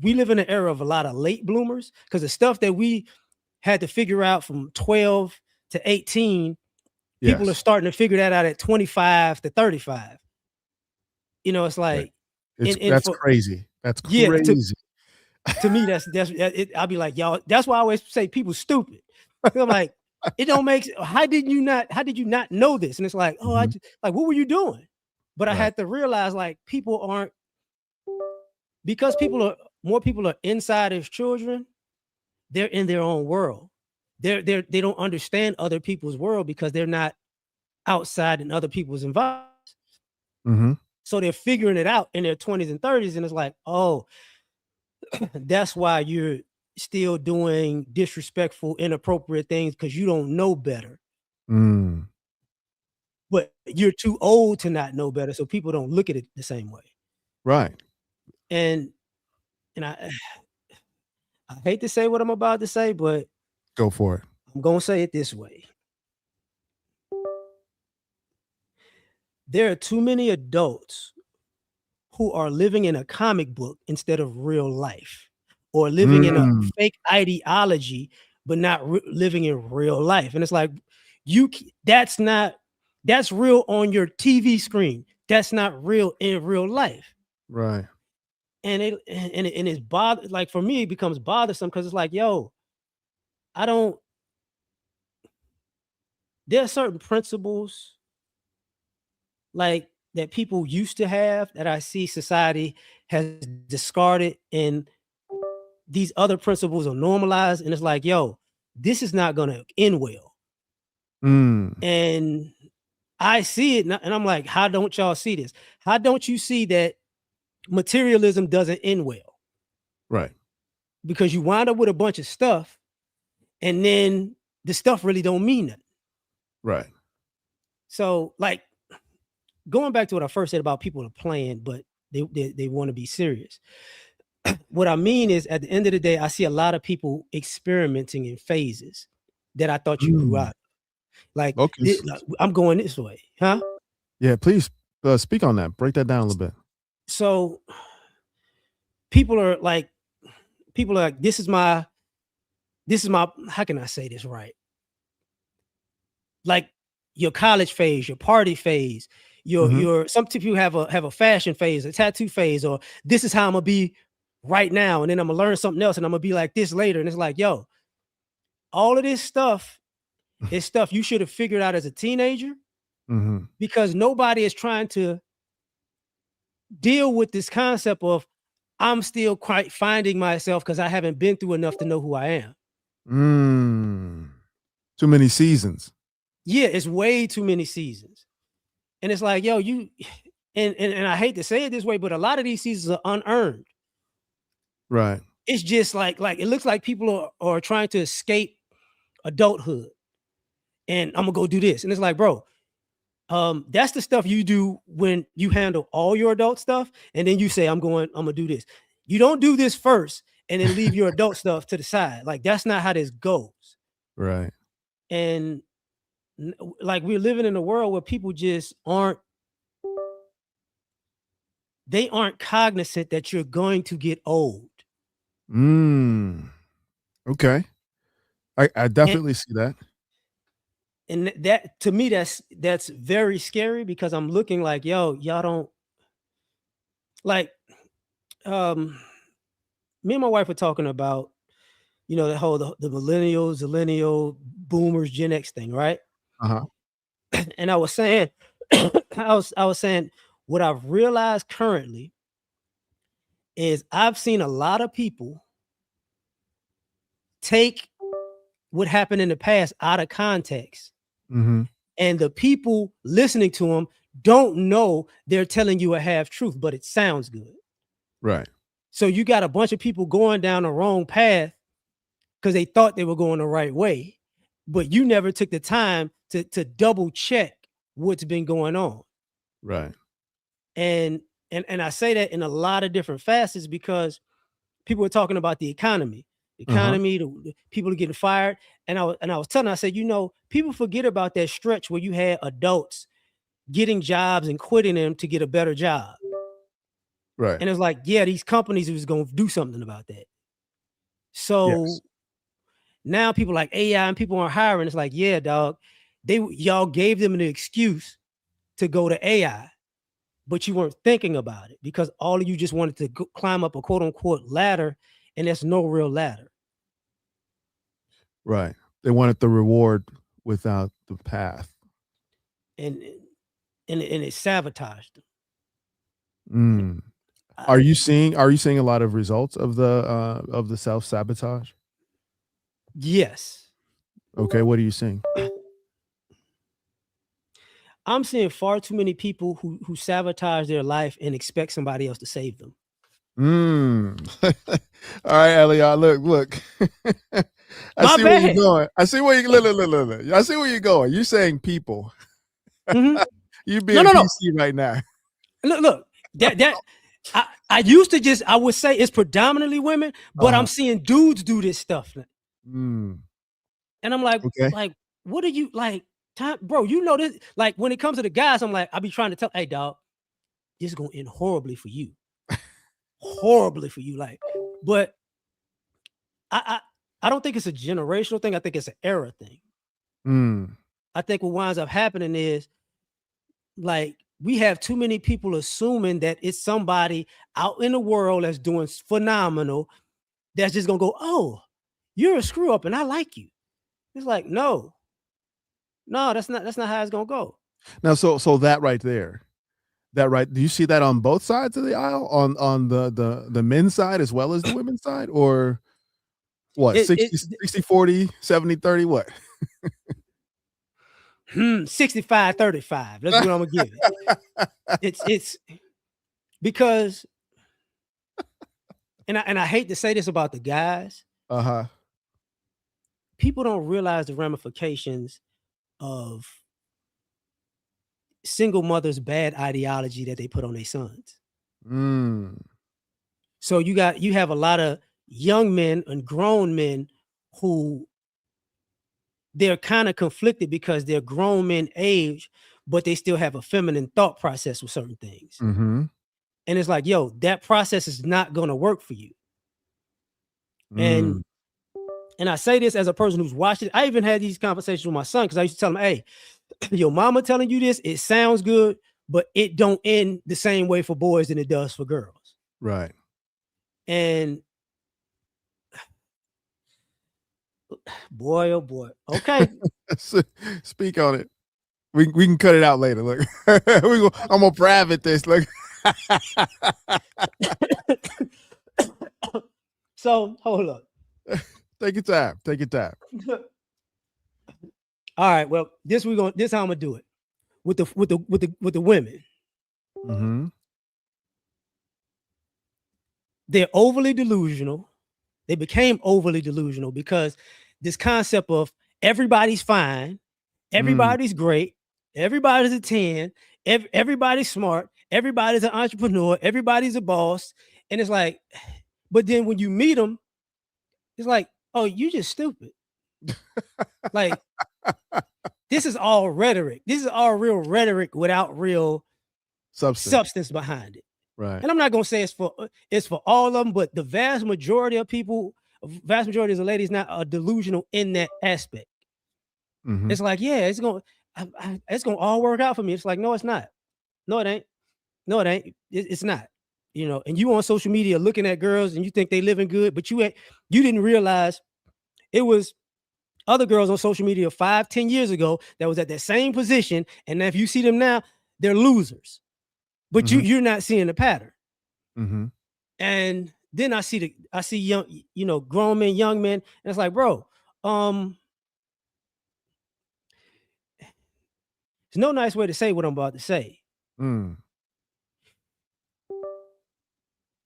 We live in an era of a lot of late bloomers, because the stuff that we had to figure out from 12 to 18, people are Yes. starting to figure that out at 25 to 35. It's Right. like, and That's for, crazy. That's yeah, crazy. to me, that's it. I'll be like, y'all, that's why I always say people stupid. I'm like, it don't make, how did you not know this? And it's like, oh, I Mhm. just, like, what were you doing? But I Right. had to realize, like, people aren't, because people are more people are inside as children. They're in their own world. They don't understand other people's world because they're not outside in other people's environments. Mm-hmm. So they're figuring it out in their 20s and 30s, and it's like, oh, that's why you're still doing disrespectful, inappropriate things because you don't know better. Mm. But you're too old to not know better, so people don't look at it the same way. Right. And and I hate to say what I'm about to say, but Go for it. I'm gonna say it this way. There are too many adults who are living in a comic book instead of real life, or living in a Mm. fake ideology, but not living in real life. And it's like, that's real on your TV screen. That's not real in real life. Right. And it's like for me, it becomes bothersome because it's like, yo, I don't. There are certain principles like that people used to have that I see society has discarded, and these other principles are normalized, and it's like, yo, this is not gonna end well. Mm. And I see it, and I'm like, how don't y'all see this? How don't you see that materialism doesn't end well? Right. Because you wind up with a bunch of stuff, and then the stuff really don't mean nothing. Right. So, like, going back to what I first said about people are playing, but they want to be serious. What I mean is, at the end of the day, I see a lot of people experimenting in phases that I thought you grew Mm. out. Like, Okay. like, I'm going this way, huh? Yeah, please speak on that. Break that down a little bit. So people are like, this is my. How can I say this right? Like your college phase, your party phase, Mm-hmm. your some people have a fashion phase, a tattoo phase, or this is how I'm gonna be right now, and then I'm gonna learn something else, and I'm gonna be like this later. And it's like, yo, all of this stuff is stuff you should have figured out as a teenager Mm-hmm. because nobody is trying to deal with this concept of I'm still quite finding myself because I haven't been through enough to know who I am. Mm. Too many seasons. Yeah, it's way too many seasons. And it's like, yo, you and I hate to say it this way, but a lot of these seasons are unearned. Right. It's just like it looks like people are trying to escape adulthood. And I'm gonna go do this. And it's like, bro, that's the stuff you do when you handle all your adult stuff, and then you say, I'm gonna do this. You don't do this first and then leave your adult stuff to the side. Like that's not how this goes. Right. And like we're living in a world where people just aren't cognizant that you're going to get old. Mm. Okay. I And definitely see that. and that to me that's very scary because I'm looking like, yo, y'all don't like um me and my wife were talking about, the whole the millennials, millennial boomers, Gen X thing, right? Uh-huh. And I was saying, I was saying what I've realized currently is I've seen a lot of people take what happened in the past out of context. Mm-hmm. And the people listening to them don't know they're telling you a half truth, but it sounds good. Right. So you got a bunch of people going down the wrong path because they thought they were going the right way, but you never took the time to double check what's been going on. Right. And I say that in a lot of different facets because people were talking about the economy. Uh-huh. The people are getting fired. And I was telling her, I said, people forget about that stretch where you had adults getting jobs and quitting them to get a better job. Right. And it's like, yeah, these companies was going to do something about that. So Yes. now people like AI and people aren't hiring. It's like, yeah, dog, y'all gave them an excuse to go to AI, but you weren't thinking about it because all of you just wanted to climb up a quote unquote ladder, and there's no real ladder. Right. They wanted the reward without the path. And it sabotaged them. Mm. Are you seeing a lot of results of the self-sabotage? Yes. Okay, what are you seeing? I'm seeing far too many people who sabotage their life and expect somebody else to save them. All right, L.A.R, look. I My see where you're bad. going. I see where you look. I see where you're going. You're saying people. Mhm. You No, being no, no. PC right now. Look, that I used to just I would say it's predominantly women, but Uh-huh. I'm seeing dudes do this stuff now. Mm, And I'm like, okay. what are you like, time, bro? You know this. Like when it comes to the guys, I'm like, I be trying to tell, hey, dog, this is gonna end horribly for you, horribly for you. Like, but I I don't think it's a generational thing. I think it's an era thing. Mm, I think what winds up happening is like we have too many people assuming that it's somebody out in the world that's doing phenomenal that's just gonna go, oh, you're a screw up and I like you. It's like, no, no, that's not how it's gonna go. now, so that right there, do you see that on both sides of the aisle? On the men's side as well as the women's side? Or what, It it 60-40, 70-30, what? 65-35. That's what I'm gonna give it. It's because and I hate to say this about the guys, Uh-huh. people don't realize the ramifications of single mothers' bad ideology that they put on their sons. Mm, So you have a lot of young men and grown men who they're kind of conflicted because they're grown men age, but they still have a feminine thought process with certain things. mhm, And it's like, yo, that process is not gonna work for you. And mm, and I say this as a person who's watched it. I even had these conversations with my son because I used to tell him, hey, your mama telling you this, it sounds good, but it don't end the same way for boys than it does for girls. right. And boy, oh boy. Okay. Speak on it. We can cut it out later. Look, I'm gonna private this. Look. So hold up. Take your time. Take your time. All right. Well, this how I'm gonna do it with the women. Mm-hmm. They're overly delusional. They became overly delusional because this concept of everybody's fine, Mm, everybody's great, everybody's a 10, everybody's smart, everybody's an entrepreneur, everybody's a boss. And it's like, but then when you meet them, it's like, oh, you just stupid. Like, this is all rhetoric. This is all real rhetoric without real substance. substance behind it. Right. And I'm not gonna say it's for all of them, but the vast majority of people, vast majority of the ladies now are delusional in that aspect. Mm-hmm. It's like, yeah, it's gonna all work out for me. It's like, no, it's not. No, it ain't. No, it ain't. It's not. You know, and you on social media looking at girls and you think they living good, but you didn't realize it was other girls on social media 5-10 years ago that was at that same position. And if you see them now, they're losers. But Mm-hmm. you're not seeing the pattern. Mm-hmm. And then I see young, grown men, young men, and it's like, bro, there's no nice way to say what I'm about to say. Mm.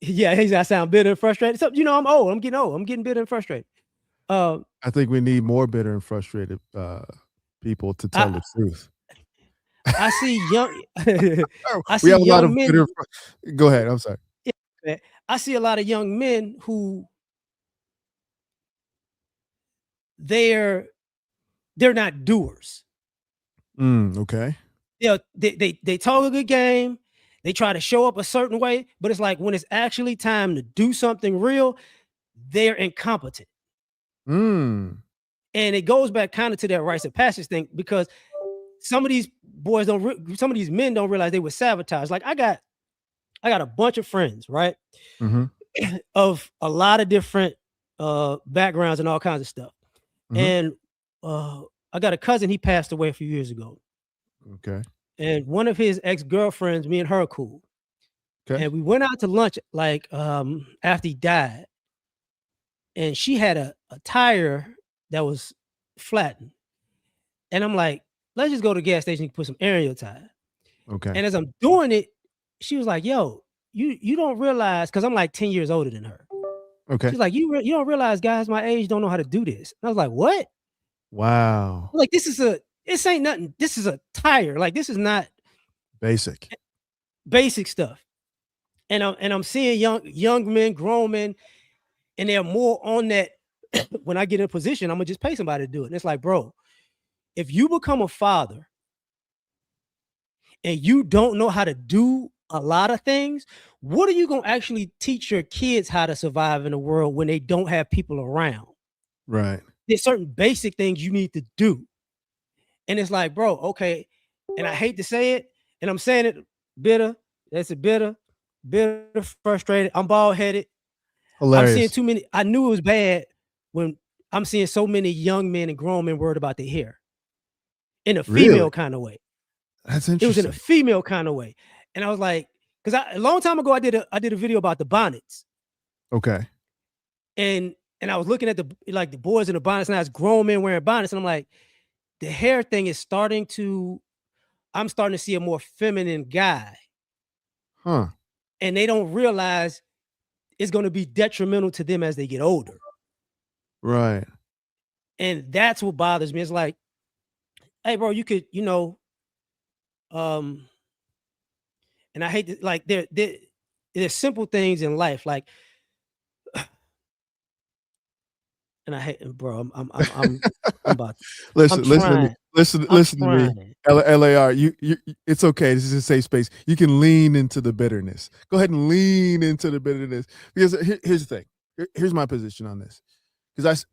Yeah, I sound bitter and frustrated. So, I'm old. I'm getting old. I'm getting bitter and frustrated. Uh, I think we need more bitter and frustrated people to tell I the truth. I see young, Oh, I we see have a lot young of bitter. men. Go ahead. I'm sorry. Yeah, I see a lot of young men who they're they're not doers. Okay. They talk a good game. They try to show up a certain way, but it's like when it's actually time to do something real, they're incompetent. Mm. And it goes back kind of to that rites of passage thing because some of these some of these men don't realize they were sabotaged. Like I got a bunch of friends, right, Mm-hmm. of a lot of different backgrounds and all kinds of stuff. Mm-hmm. And uh, I got a cousin. He passed away a few years ago, Okay. and one of his ex girlfriends, me and her are cool. Okay. And we went out to lunch like after he died, and she had a tire that was flattened. And I'm like, let's just go to the gas station and put some air in your tire. Okay. And as I'm doing it, she was like, yo, you don't realize, because I'm like 10 years older than her. Okay. She's like, you don't realize guys my age don't know how to do this. And I was like, what? Wow. Like, this ain't nothing. This is a tire. Like, this is not Basic. basic stuff. And I'm seeing young men, grown men, and they're more on that. When I get in a position, I'm gonna just pay somebody to do it. And it's like, bro, if you become a father and you don't know how to do a lot of things, what are you gonna actually teach your kids how to survive in the world when they don't have people around? Right. There's certain basic things you need to do. And it's like, bro, okay. And I hate to say it, and I'm saying it bitter. That's a bitter, frustrated. I'm bald headed. I'm seeing Hilarious. too many. I knew it was bad when I'm seeing so many young men and grown men worried about their hair in a Really? female kind of way. That's It was in a interesting. female kind of way. And I was like, because a long time ago, I did a video about the bonnets. Okay. And I was looking at the boys in the bonnets, and I was grown men wearing bonnets. And I'm like, the hair thing is I'm starting to see a more feminine guy. Huh. And they don't realize it's going to be detrimental to them as they get older. Right. And that's what bothers me. It's like, hey, bro, you could, and I hate to, like, there's simple things in life, like, and I hate, bro, I'm about, I'm Listen, listen to me. trying, I'm Listen to me. trying. LAR, it's okay. This is a safe space. You can lean into the bitterness. Go ahead and lean into the bitterness, because here's the thing. Here's my position on this. Because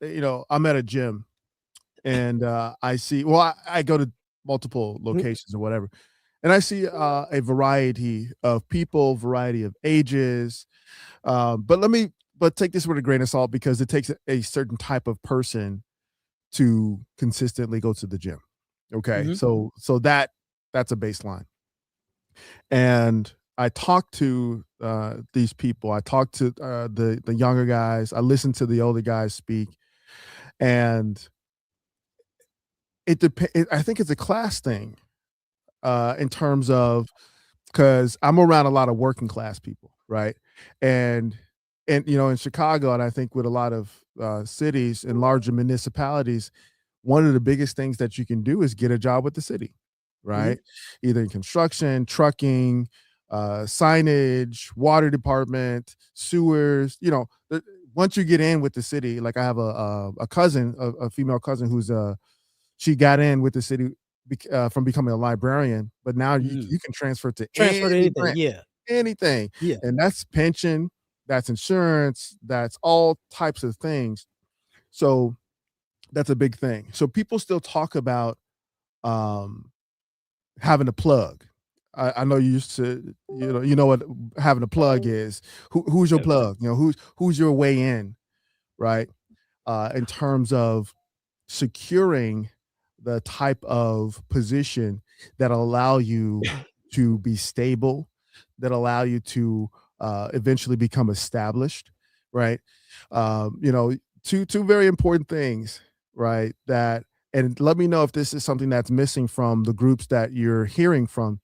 I'm at a gym, and I see. Well, I go to multiple locations or whatever, and I see a variety of people, variety of ages. But take this with a grain of salt, because it takes a certain type of person to consistently go to the gym. Okay. Mm-hmm. So that's a baseline. And I talk to these people. I talk to the younger guys. I listen to the older guys speak, and it depends. I think it's a class thing, in terms of, because I'm around a lot of working class people, right? And in Chicago, and I think with a lot of cities and larger municipalities, one of the biggest things that you can do is get a job with the city, right? Either in construction, trucking, signage, water department, sewers. Once you get in with the city, like I have a cousin, a female cousin, who's she got in with the city from becoming a librarian, but now you can transfer to Transfer to any anything. branch, Yeah. anything, Yeah. and that's pension, that's insurance, that's all types of things. So that's a big thing. So people still talk about having a plug. I know you used to, you know what having a plug is. Who's your plug? Who's your way in, right? In terms of securing the type of position that allow you to be stable, that allow you to eventually become established, right? Two very important things, right? And let me know if this is something that's missing from the groups that you're hearing from.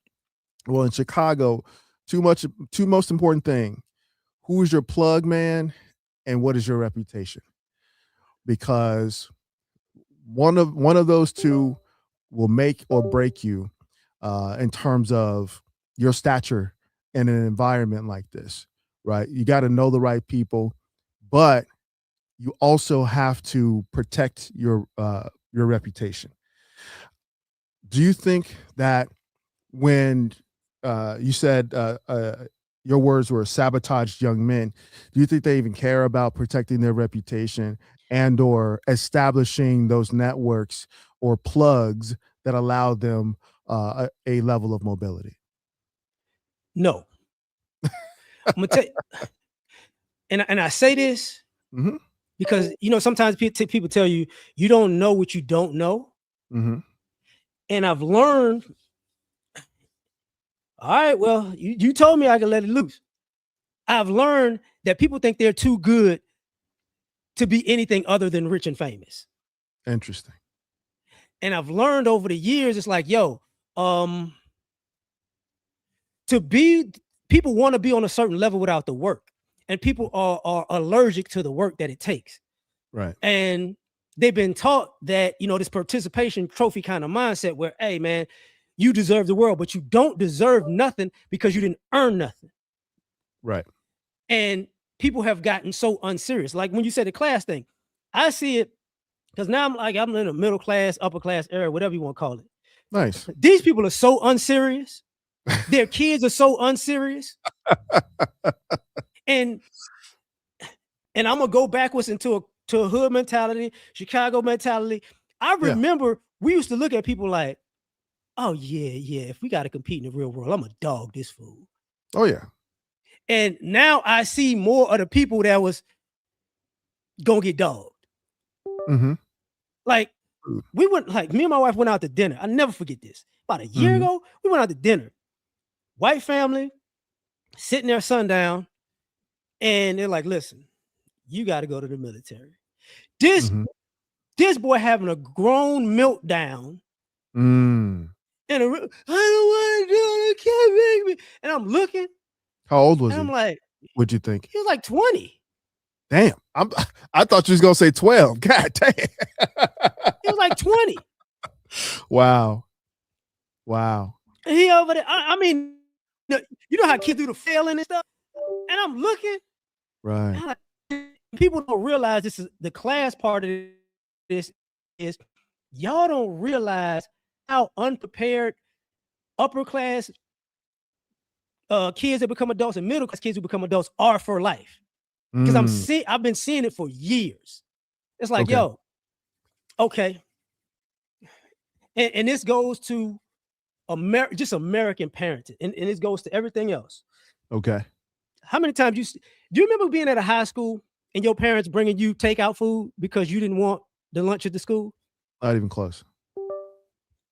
Well, in Chicago, two most important thing: who is your plug man, and what is your reputation? Because one of those two will make or break you, in terms of your stature in an environment like this, right? You got to know the right people, but you also have to protect your reputation. Do you think that when you said your words were sabotaged young men, do you think they even care about protecting their reputation and or establishing those networks or plugs that allow them a level of mobility? No. I'm gonna tell you, and I say this Mm-hmm. because sometimes people tell you you don't know what you don't know. Mm-hmm. And I've learned All right, well, you told me I could let it loose. I've learned that people think they're too good to be anything other than rich and famous. Interesting. And I've learned over the years, it's like, yo, um, to be people want to be on a certain level without the work. And people are allergic to the work that it takes. Right. And they've been taught that, this participation trophy kind of mindset where, hey, man, you deserve the world, but you don't deserve nothing because you didn't earn nothing. Right. And people have gotten so unserious. Like when you said the class thing, I see it because now I'm in a middle class, upper class area, whatever you want to call it. Nice. These people are so unserious. Their kids are so unserious. And I'm gonna go backwards into a hood mentality, Chicago mentality. I Yeah. remember we used to look at people like, oh yeah, if we got to compete in the real world, I'm a dog this fool. Oh yeah. And now I see more of the people that was gonna get dogged. Mm-hmm. Like me and my wife went out to dinner. I never forget this. About a year Mm-hmm. ago, we went out to dinner. White family, sitting there sundown, and they're like, listen, you got to go to the military. This Mm-hmm. this boy having a grown meltdown. Mm. And I don't want to do it. It can't make me. And I'm looking, How old was and I'm he? like, What'd you think? he was like 20. Damn. I thought you was gonna say 12. God damn. He was like 20. Wow. Wow. And he over there. I mean, you know how kids do the failing and stuff. And I'm looking, Right. and I'm like, people don't realize this is the class part of this is y'all don't realize how unprepared upper class kids that become adults and middle class kids who become adults are for life. Because I've been seeing it for years. It's like, Okay. yo, okay. And this goes to just American parenting. And this goes to everything else. Okay. How many times do you remember being at a high school and your parents bringing you takeout food because you didn't want the lunch at the school? Not even close.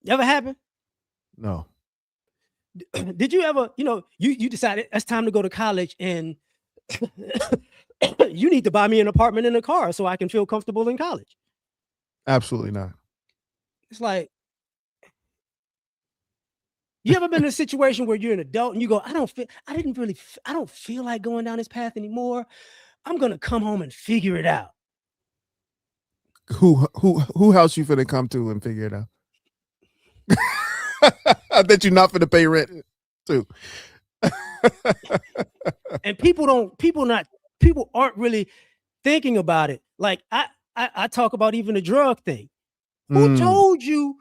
Ever happen? No. Did you ever, you decided it's time to go to college and you need to buy me an apartment and a car so I can feel comfortable in college? Absolutely not. It's like, you ever been in a situation where you're an adult and you go, I don't feel like going down this path anymore. I'm going to come home and figure it out. Who house you finna come to and figure it out? I bet you're not finna pay rent too. And people aren't really thinking about it. Like I talk about even the drug thing. Who told you,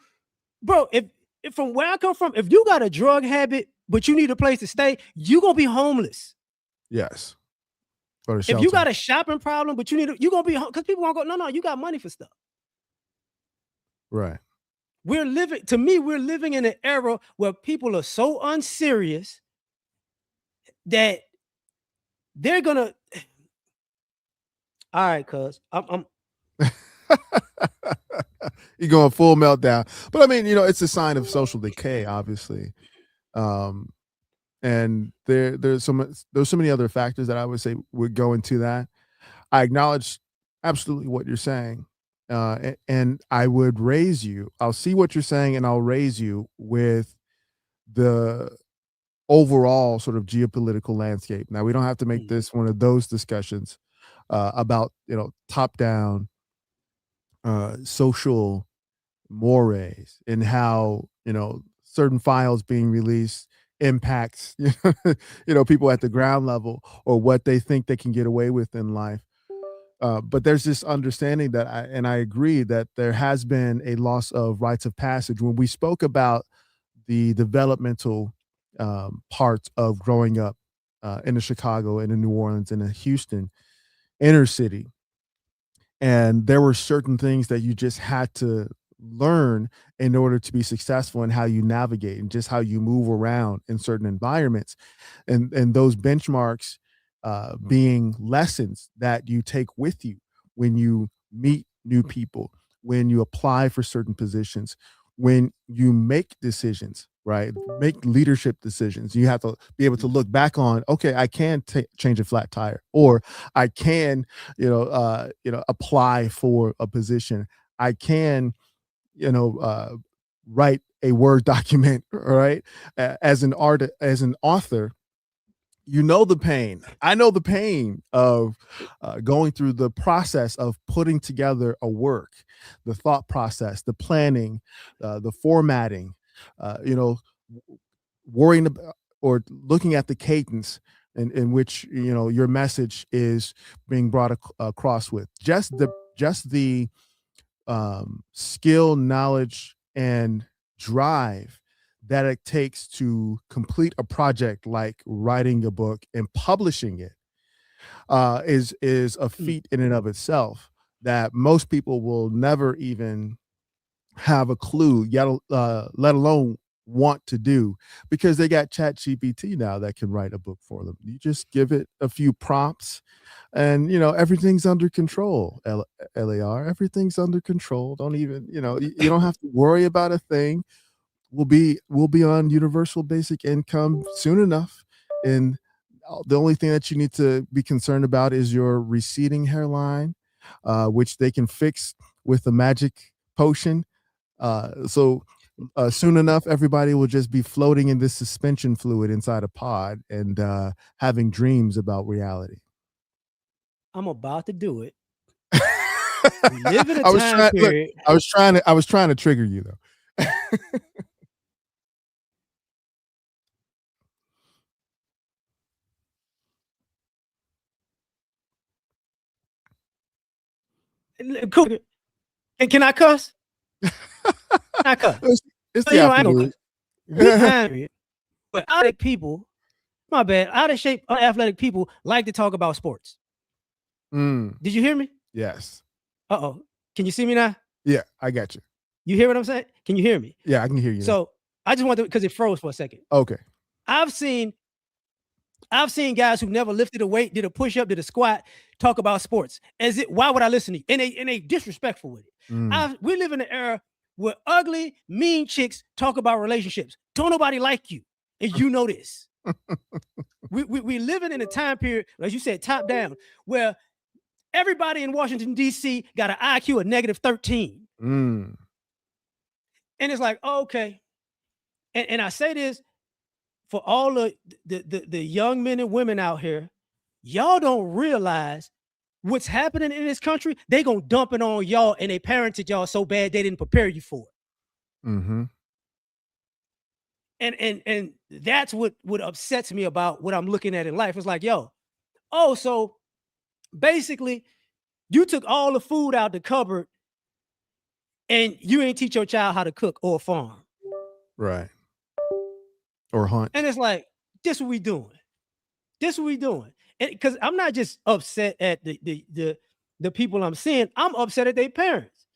bro, if from where I come from, if you got a drug habit, but you need a place to stay, you're going to be homeless. Yes. If you got a shopping problem, but you're going to be, because people won't go, no, you got money for stuff. Right. We're living in an era where people are so unserious that they're going to, all right, cuz I'm you're going full meltdown. But I mean, it's a sign of social decay, obviously. And there's so many other factors that I would say would go into that. I acknowledge absolutely what you're saying. And I would raise you. I'll see what you're saying and I'll raise you with the overall sort of geopolitical landscape. Now, we don't have to make this one of those discussions about, top down social mores and how, certain files being released impacts, people at the ground level or what they think they can get away with in life. But there's this understanding that I agree that there has been a loss of rites of passage. When we spoke about the developmental parts of growing up in the Chicago and in New Orleans and in Houston inner city, and there were certain things that you just had to learn in order to be successful in how you navigate and just how you move around in certain environments, and those benchmarks being lessons that you take with you when you meet new people, when you apply for certain positions, when you make decisions, right? Make leadership decisions. You have to be able to look back on, okay, I can change a flat tire, or I can, apply for a position. I can, you know, uh, write a Word document, right? As an author, you know the pain. I know the pain of going through the process of putting together a work, the thought process, the planning, the formatting, worrying about or looking at the cadence in which your message is being brought across with. Just the skill, knowledge, and drive that it takes to complete a project like writing a book and publishing it is a feat in and of itself that most people will never even have a clue, yet let alone want to do, because they got Chat GPT now that can write a book for them. You just give it a few prompts, and everything's under control. LAR, everything's under control. Don't even you don't have to worry about a thing. We'll be on universal basic income soon enough, and the only thing that you need to be concerned about is your receding hairline, which they can fix with a magic potion. So soon enough, everybody will just be floating in this suspension fluid inside a pod and having dreams about reality. I'm about to do it. We live in a I was time trying. Look, period. I was trying to trigger you though. Cool. Can I cuss? Can I cuss? It's So, the I ain't gonna afternoon. cuss. This time period, but athletic people, my bad, out of shape, unathletic people like to talk about sports. Did you hear me? Yes. Uh-oh. Can you see me now? Yeah, I got you. You hear what I'm saying? Can you hear me? Yeah, I can hear you. So I just want to, because it froze for a second. Okay. I've seen guys who never lifted a weight, did a push-up, did a squat, talk about sports. Why would I listen to you? And they disrespectful with it. We live in an era where ugly, mean chicks talk about relationships. Don't nobody like you. And you know this. we living in a time period, as you said, top down, where everybody in Washington, D.C. got an IQ of -13. And it's like, oh, okay. And I say this for all the young men and women out here, y'all don't realize what's happening in this country. They gonna dump it on y'all, and they parented y'all so bad they didn't prepare you for it. And that's what upsets me about what I'm looking at in life. It's like, so basically you took all the food out the cupboard and you ain't teach your child how to cook or farm. Right. Or hunt. And it's like, this what we doing. This what we doing. And because I'm not just upset at the people I'm seeing, I'm upset at their parents.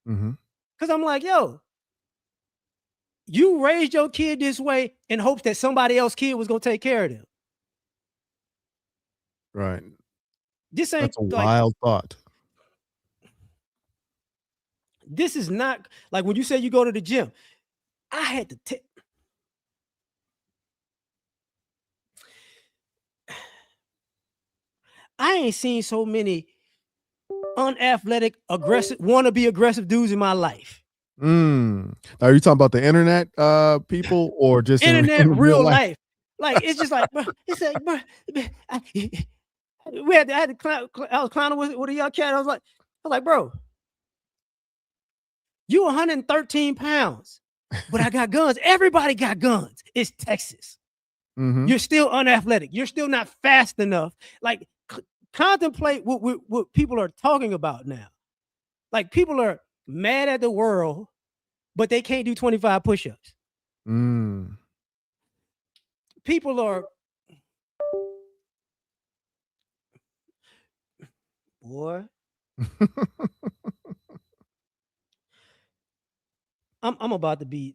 Because I'm like, you raised your kid this way in hopes that somebody else's kid was gonna take care of them. Right. This ain't That's a wild thought. This is not like when you say you go to the gym. I had to take. I ain't seen so many unathletic, aggressive, wannabe aggressive dudes in my life. Are you talking about the internet people or just internet in real life? Like it's just like, bro, it's like, bro, I had to clown. I was clowning with a young cat. I was like, bro, you 113 pounds, but I got guns. Everybody got guns. It's Texas. You're still unathletic. You're still not fast enough. Like, contemplate what people are talking about now. Like, people are mad at the world, but they can't do 25 push-ups. People are, boy. I'm about to be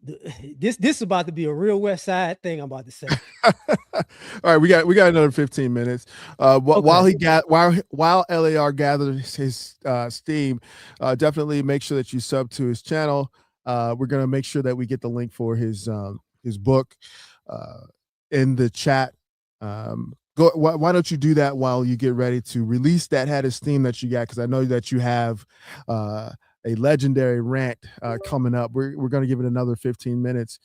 this is about to be a real West Side thing. I'm about to say. All right, we got another 15 minutes. Okay. While LAR gathers his steam, definitely make sure that you sub to his channel. We're going to make sure that we get the link for his book uh, in the chat. Why don't you do that while you get ready to release that Hadis theme that you got? Because I know that you have a legendary rant coming up. We're going to give it another 15 minutes.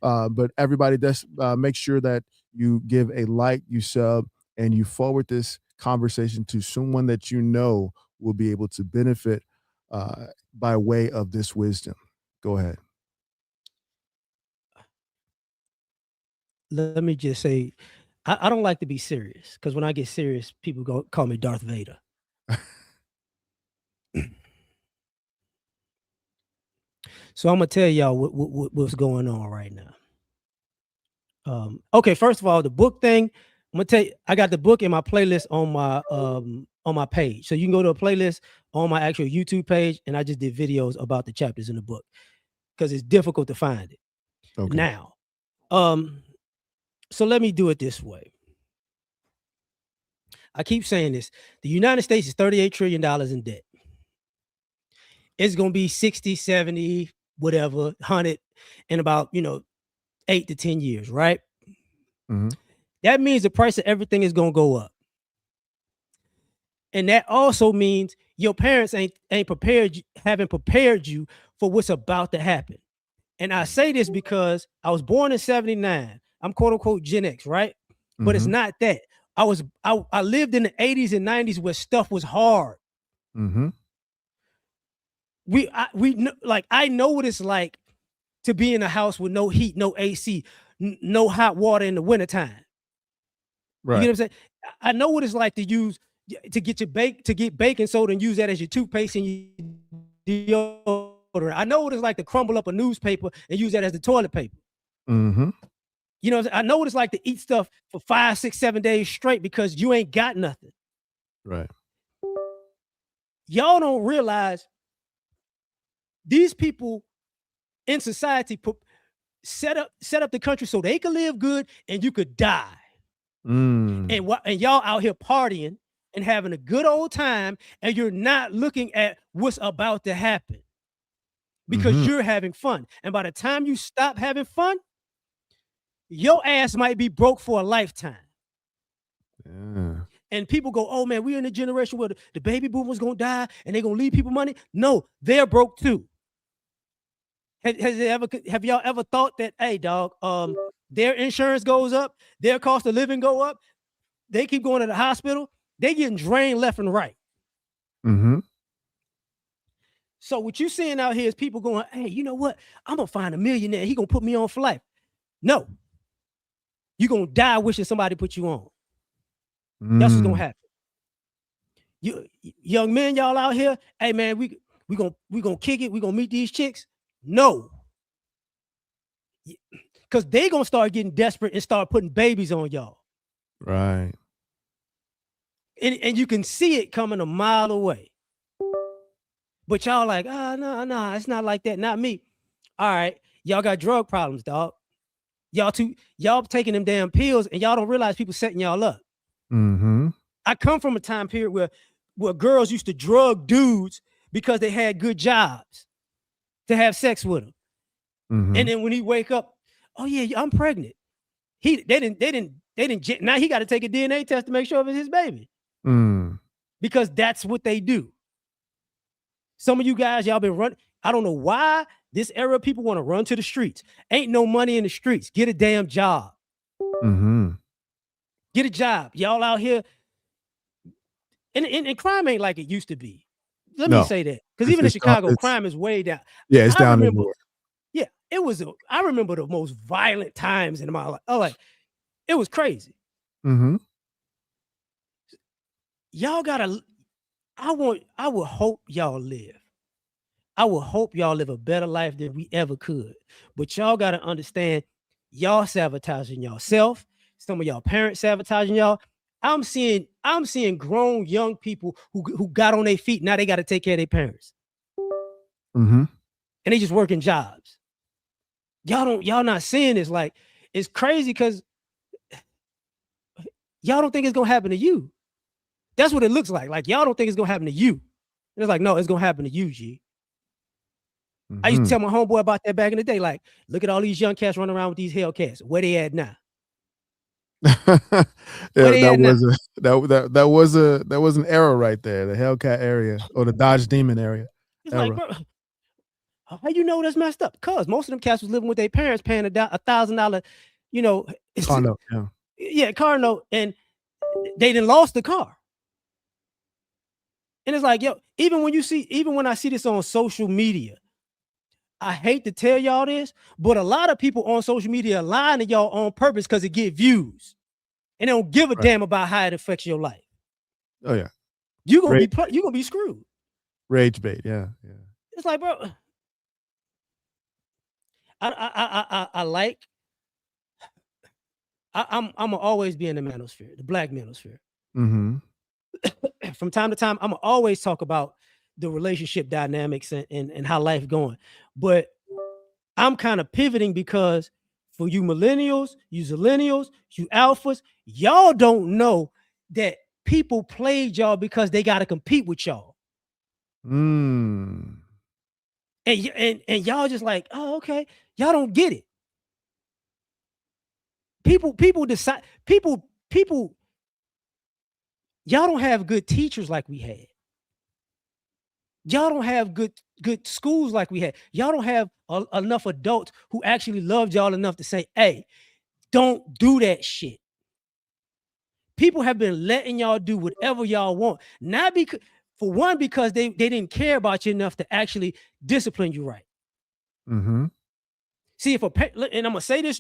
But everybody, just make sure that you give a like, you sub, and you forward this conversation to someone that you know will be able to benefit by way of this wisdom. Go ahead. Let me just say, I don't like to be serious, because when I get serious, people go call me Darth Vader. So I'm gonna tell y'all what's going on right now. Okay, first of all, the book thing. I'm gonna tell you, I got the book in my playlist on my page. So you can go to a playlist on my actual YouTube page, and I just did videos about the chapters in the book because it's difficult to find it. Okay. Now, so let me do it this way. I keep saying this. The United States is $38 trillion in debt. It's going to be 60, 70, whatever, 100 in about, 8 to 10 years, right? Mm-hmm. That means the price of everything is going to go up. And that also means your parents haven't prepared you for what's about to happen. And I say this because I was born in 79. I'm quote unquote Gen X, right? But it's not that. I lived in the 80s and 90s where stuff was hard. Mm-hmm. I know what it's like to be in a house with no heat, no AC, no hot water in the wintertime. Right. You get what I'm saying? I know what it's like to get baking soda and use that as your toothpaste and your deodorant. I know what it's like to crumble up a newspaper and use that as the toilet paper. Mm-hmm. You know, I know what it's like to eat stuff for 5, 6, 7 days straight because you ain't got nothing. Right. Y'all don't realize these people in society set up the country so they could live good and you could die. And y'all out here partying and having a good old time, and you're not looking at what's about to happen because you're having fun. And by the time you stop having fun, your ass might be broke for a lifetime. Yeah. And people go, oh man, we're in a generation where the baby boomers gonna die and they're gonna leave people money. No, they're broke too. Have y'all ever thought that, hey dog, their insurance goes up, their cost of living go up, they keep going to the hospital, they getting drained left and right. Mm-hmm. So what you seeing out here is people going, hey, you know what? I'm gonna find a millionaire, he gonna put me on for life. No, you're gonna die wishing somebody put you on. That's what's gonna happen. You young men, y'all out here, hey man, we gonna kick it, we gonna meet these chicks. No. Because they gonna start getting desperate and start putting babies on y'all. Right. And you can see it coming a mile away. But y'all like, no, it's not like that. Not me. All right. Y'all got drug problems, dog. Y'all taking them damn pills and y'all don't realize people setting y'all up. Mm-hmm. I come from a time period where girls used to drug dudes because they had good jobs to have sex with them. Mm-hmm. And then when he wake up, oh yeah, I'm pregnant. They didn't. Now he got to take a DNA test to make sure it's his baby. Because that's what they do. Some of you guys, y'all been running. I don't know why this era of people want to run to the streets. Ain't no money in the streets. Get a damn job. Mm-hmm. Get a job. Y'all out here. And crime ain't like it used to be. Let me say that. Because even in Chicago, crime is way down. Yeah, it's down everywhere. Yeah, I remember the most violent times in my life. Oh, like, it was crazy. Mm-hmm. Y'all gotta, I would hope y'all live. I would hope y'all live a better life than we ever could. But y'all gotta understand, y'all sabotaging yourself. Some of y'all parents sabotaging y'all. I'm seeing grown young people who got on their feet. Now they got to take care of their parents. Mm-hmm. And they just working jobs. Y'all not seeing this. Like, it's crazy because y'all don't think it's gonna happen to you. That's what it looks like. Like, y'all don't think it's gonna happen to you. And it's like, no, it's gonna happen to you, G. I used to Mhm. tell my homeboy about that back in the day. Like, look at all these young cats running around with these Hellcats. Where they at now? Where Yeah, they at now? that was an era right there, the Hellcat area or the Dodge Demon area It's like, era. bro, how you know that's messed up? Cause most of them cats was living with their parents, paying $1,000, you know, Oh, no, yeah. yeah, car note, and they done lost the car. And it's like, yo, even when I see this on social media, I hate to tell y'all this, but a lot of people on social media are lying to y'all on purpose because it get views, and they don't give a Right. damn about how it affects your life. Oh, yeah. You gonna Rage be screwed. rage bait, yeah, yeah. It's like, bro, I like I'm gonna always be in the manosphere, the black manosphere. Mhm. From time to time, I'm gonna always talk about the relationship dynamics and how life going. But I'm kind of pivoting because for you millennials, you zillennials, you alphas, y'all don't know that people played y'all because they got to compete with y'all. Mm. And y'all just like, oh, okay. Y'all don't get it. People decide people y'all don't have good teachers like we had. Y'all don't have good schools like we had. Y'all don't have enough adults who actually loved y'all enough to say, "Hey, don't do that shit." People have been letting y'all do whatever y'all want, not because for one because they didn't care about you enough to actually discipline you right. Mhm. See, if and I'm gonna say this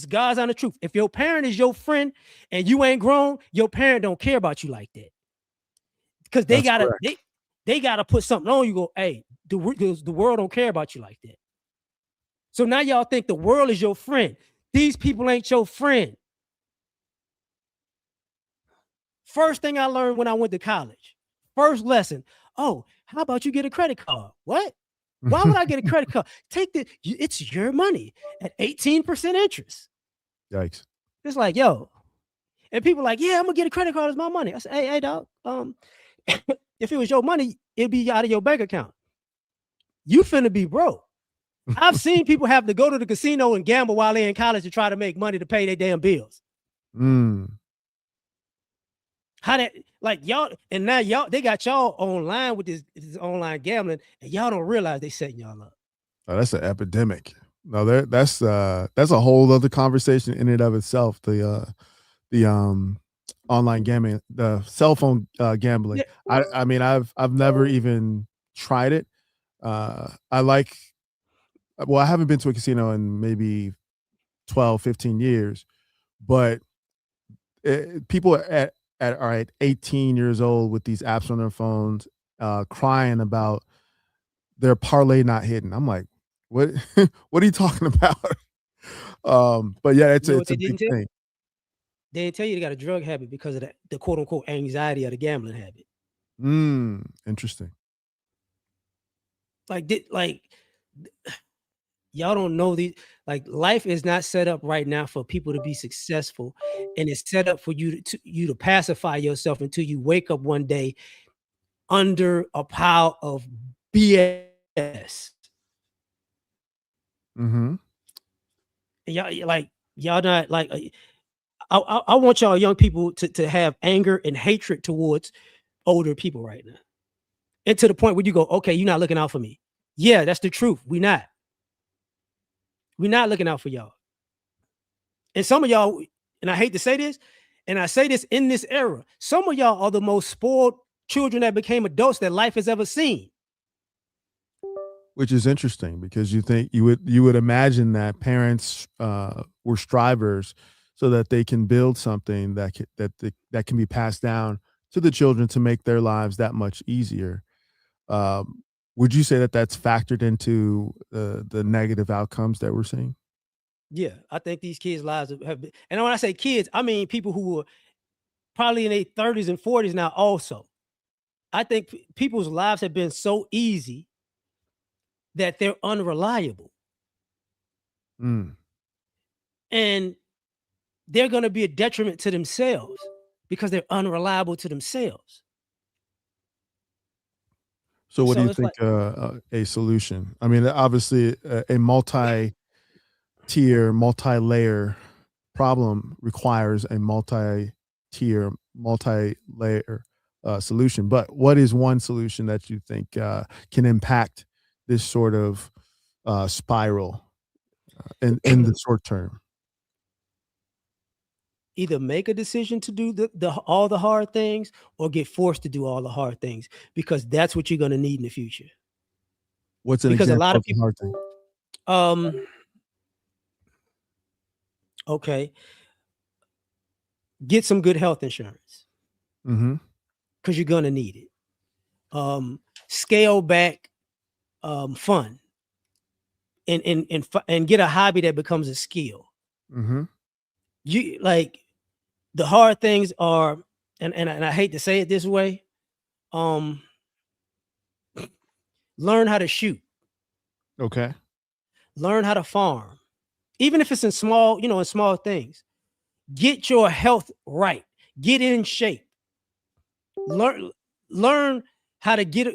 God's on the truth. If your parent is your friend and you ain't grown, your parent don't care about you like that because they That's gotta correct. they gotta put something on you. Go, hey, the world don't care about you like that. So now y'all think the world is your friend. These people ain't your friend. First thing I learned when I went to college, first lesson. Oh, how about you get a credit card? What? Why would I get a credit card? It's your money at 18% interest. Yikes. It's like, yo, and people like, yeah, I'm gonna get a credit card. It's my money. I said, hey, dog. If it was your money, it'd be out of your bank account. You finna be broke. I've seen people have to go to the casino and gamble while they're in college to try to make money to pay their damn bills. Mm. How that like y'all and now y'all they got y'all online with this online gambling and y'all don't realize they setting y'all up. Oh, that's an epidemic. No, that's a whole other conversation in and of itself. The online gambling, the cell phone gambling. Yeah. I mean, I've never even tried it. I like. Well, I haven't been to a casino in maybe 12, 15 years, but people are at 18 years old with these apps on their phones, crying about their parlay not hitting. I'm like, what? What are you talking about? But yeah, You know what it's a they big didn't tell you? thing. They didn't tell you they got a drug habit because of the quote unquote anxiety of the gambling habit. Interesting. Like y'all don't know these like life is not set up right now for people to be successful and it's set up for you to pacify yourself until you wake up one day under a pile of BS. Mhm. And y'all not like I want y'all young people to have anger and hatred towards older people right now. And to the point where you go, okay, you're not looking out for me. Yeah, that's the truth. We not. We're not looking out for y'all. And some of y'all, and I hate to say this, and I say this in this era, some of y'all are the most spoiled children that became adults that life has ever seen. Which is interesting because you would imagine that parents were strivers so that they can build something that can be passed down to the children to make their lives that much easier. Would you say that that's factored into the negative outcomes that we're seeing? Yeah, I think these kids' lives have been, and when I say kids, I mean people who were probably in their 30s and 40s now also. I think people's lives have been so easy that they're unreliable. Mm. And they're going to be a detriment to themselves because they're unreliable to themselves. So what do So you it's like think a solution? I mean, obviously a multi-tier, multi-layer problem requires a multi-tier, multi-layer solution. But what is one solution that you think can impact this sort of spiral in the short term? either make a decision to do the all the hard things or get forced to do all the hard things, because that's what you're going to need in the future. What's an Because a lot example of of the people, hard thing? um, okay, get some good health insurance Mm-hmm. because you're going to need it. Scale back fun and get a hobby that becomes a skill. Mm-hmm. You like the hard things are, and I hate to say it this way, um, learn how to shoot, Okay. learn how to farm, even if it's in small, in small things. Get your health right, get in shape, learn learn how to get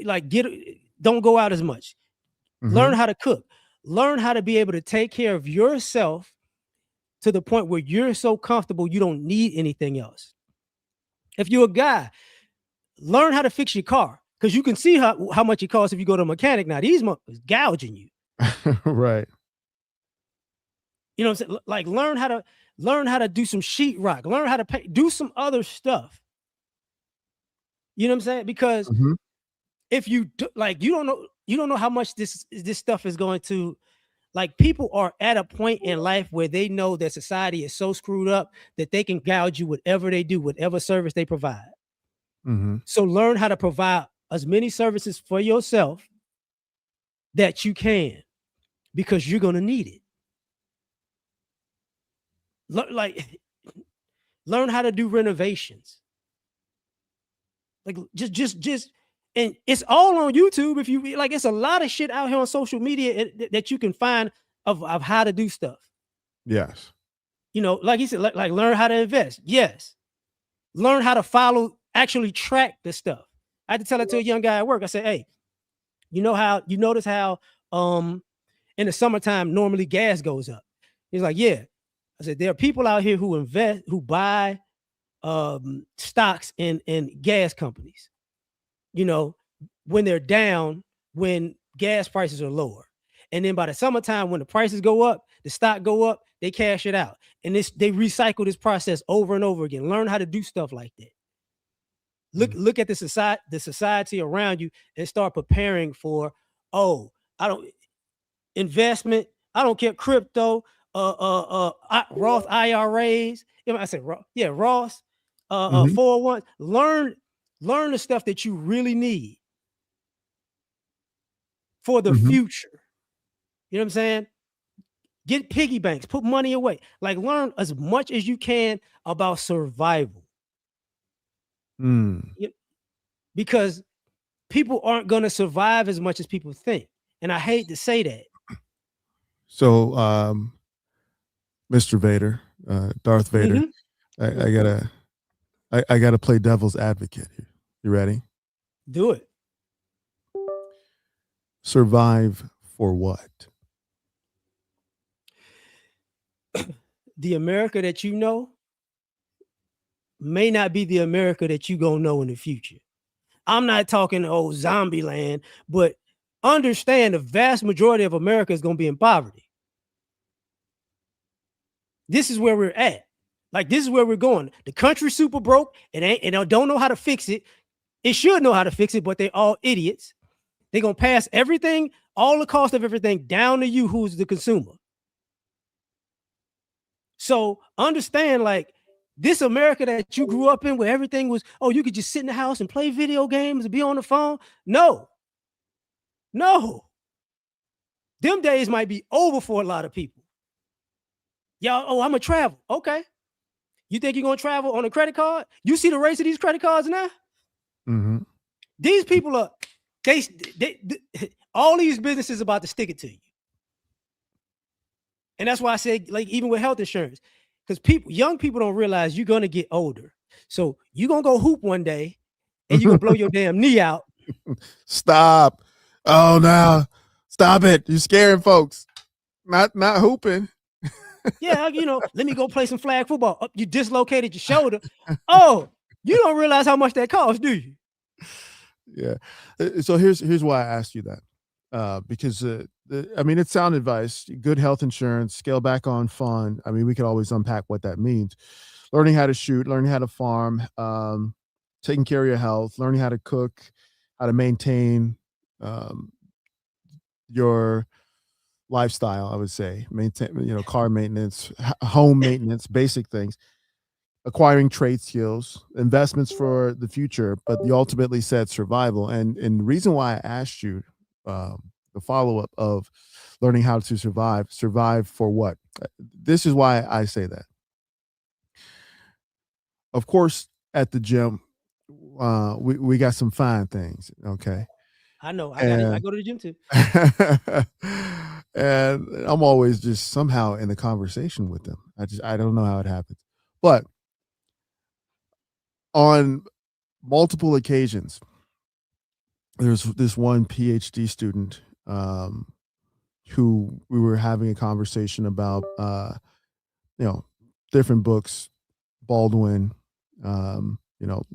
don't go out as much, learn Mm-hmm. how to cook, learn how to be able to take care of yourself to the point where you're so comfortable you don't need anything else. If you're a guy, learn how to fix your car because you can see how much it costs if you go to a mechanic now. These motherfuckers gouging you. Right. You know what I'm saying? Like learn how to do some sheetrock, learn how to do some other stuff. You know what I'm saying? Because Mm-hmm. if you do, like you don't know how much this stuff is going to, like, people are at a point in life where they know that society is so screwed up that they can gouge you whatever they do, whatever service they provide. Mm-hmm. So learn how to provide as many services for yourself that you can, because you're going to need it. Like learn how to do renovations. Like just and it's all on YouTube. If you like, it's a lot of shit out here on social media that you can find of how to do stuff. Yes. Like he said, like learn how to invest. Yes. Learn how to actually track the stuff. I had to tell it to a young guy at work. I said, hey, you notice how in the summertime normally gas goes up. He's like, yeah. I said, there are people out here who invest, who buy stocks in gas companies, when they're down, when gas prices are lower. And then by the summertime, when the prices go up, the stock go up, they cash it out. And they recycle this process over and over again. Learn how to do stuff like that. Look at the society around you and start preparing for, oh, I don't investment, I don't care, crypto, Roth IRAs. I said Roth, Mm-hmm. 401. Learn the stuff that you really need for the Mm-hmm. future. You know what I'm saying? Get piggy banks, put money away. Like, learn as much as you can about survival. Mm. Because people aren't going to survive as much as people think. And I hate to say that. So, Mr. Vader, Darth Vader, Mhm. I gotta, I gotta play devil's advocate here. You ready? Do it. Survive for what? The America that you know may not be the America that you gonna know in the future. I'm not talking zombie land, but understand the vast majority of America is gonna be in poverty. This is where we're at. Like, this is where we're going. The country's super broke. And don't know how to fix it. It should know how to fix it, but they're all idiots. They're gonna pass everything, all the cost of everything, down to you, who's the consumer. So understand, like, this America that you grew up in, where everything was, you could just sit in the house and play video games and be on the phone. No. Them days might be over for a lot of people. Y'all, I'm gonna travel. Okay. You think you're gonna travel on a credit card? You see the race of these credit cards now? Mm-hmm. These people are, they all these businesses about to stick it to you. And that's why I say, like, even with health insurance, because young people don't realize you're gonna get older. So you're gonna go hoop one day and you're gonna blow your damn knee out. Stop. Oh no. Stop it. You're scaring folks. Not hooping. Yeah, let me go play some flag football. Oh, you dislocated your shoulder. Oh, you don't realize how much that costs, do you? Yeah. So here's why I asked you that. Because I mean, it's sound advice, good health insurance, scale back on fun. I mean, we could always unpack what that means. Learning how to shoot, learning how to farm, taking care of your health, learning how to cook, how to maintain um, your lifestyle. I would say maintain, car maintenance, home maintenance, basic things. Acquiring trade skills, investments for the future, but you ultimately said survival. And the reason why I asked you the follow up of learning how to survive for what? This is why I say that. Of course, at the gym, we got some fine things, okay, I know. I and go to the gym too. and I'm always just somehow in the conversation with them. I don't know how it happens, but on multiple occasions, there's this one PhD student who we were having a conversation about, you know, different books, Baldwin, Harlem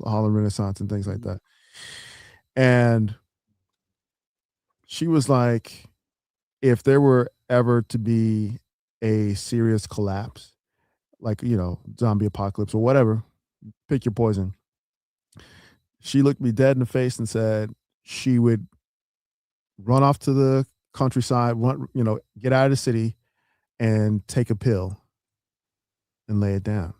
Renaissance and things like that. And she was like, if there were ever to be a serious collapse, like, zombie apocalypse or whatever, pick your poison. She looked me dead in the face and said she would run off to the countryside, get out of the city and take a pill and lay it down.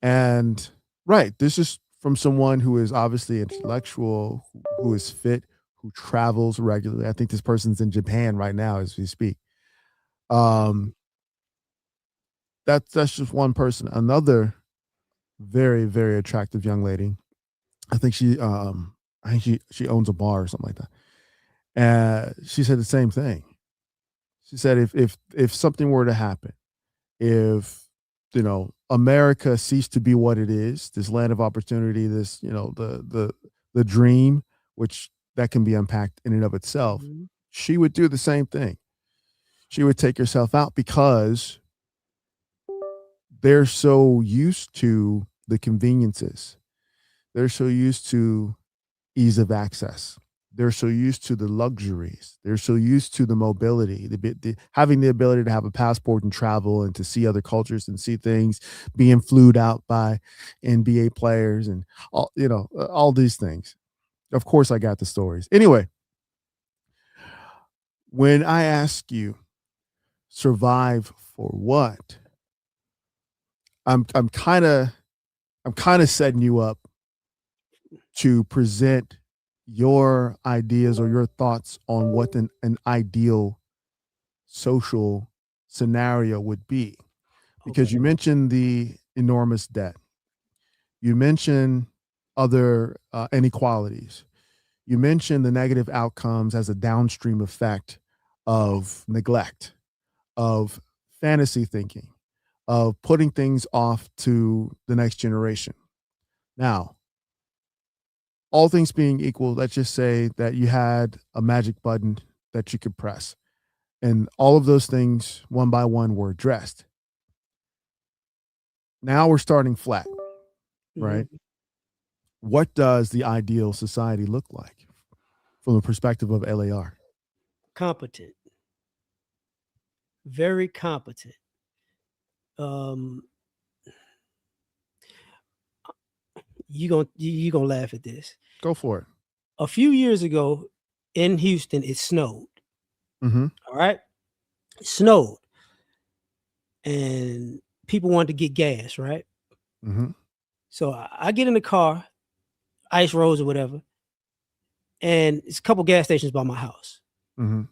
And right, this is from someone who is obviously intellectual, who is fit, who travels regularly. I think this person's in Japan right now as we speak. Um, that's just one person. Another very, very attractive young lady. I think she owns a bar or something like that. And she said the same thing. She said if something were to happen, if America ceased to be what it is, this land of opportunity, this the dream, which that can be unpacked in and of itself, Mhm. she would do the same thing. She would take herself out because they're so used to the conveniences. They're so used to ease of access. They're so used to the luxuries. They're so used to the mobility, having the ability to have a passport and travel and to see other cultures and see things, being flued out by NBA players and all these things. Of course, I got the stories. Anyway, when I ask you, survive for what? I'm kind of setting you up to present your ideas or your thoughts on what an ideal social scenario would be, because Okay. you mentioned the enormous debt, you mentioned other inequalities, you mentioned the negative outcomes as a downstream effect of neglect, of fantasy thinking, of putting things off to the next generation. Now, all things being equal, let's just say that you had a magic button that you could press, and all of those things one by one were addressed. Now we're starting flat, right? Mhm. What does the ideal society look like from the perspective of LAR? Competent, very competent. Um, you gonna laugh at this. Go for it. A few years ago in Houston, it snowed. Mm-hmm. All right, it snowed, and people wanted to get gas. Right, Mm-hmm. so I get in the car, Ice Rose or whatever, and it's a couple gas stations by my house. Mm-hmm.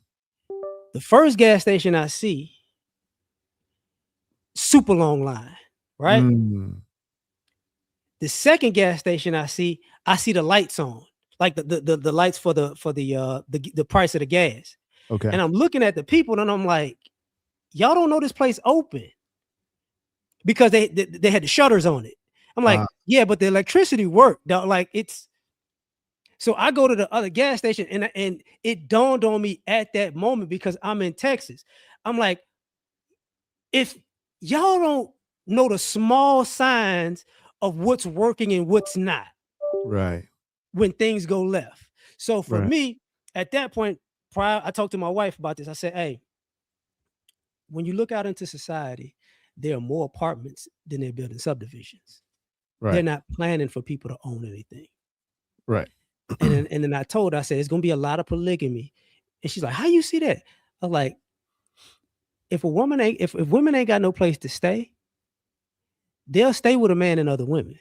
The first gas station I see, super long line. Right. Mm. The second gas station I see the lights on, like the lights for the price of the gas. Okay. And I'm looking at the people and I'm like, y'all don't know this place open because they had the shutters on it. I'm Uh, like, yeah, but the electricity worked. Like it's So I go to the other gas station, and it dawned on me at that moment, because I'm in Texas. I'm like, if y'all don't know the small signs of what's working and what's not Right. when things go left. So for Right. me, at that point, I talked to my wife about this. I said, hey, when you look out into society, there are more apartments than they're building subdivisions. They're Right. not planning for people to own anything. Right. And then I told her, I said, it's gonna be a lot of polygamy. And she's like, how you see that? I was like, if women ain't got no place to stay, they'll stay with a man and other women.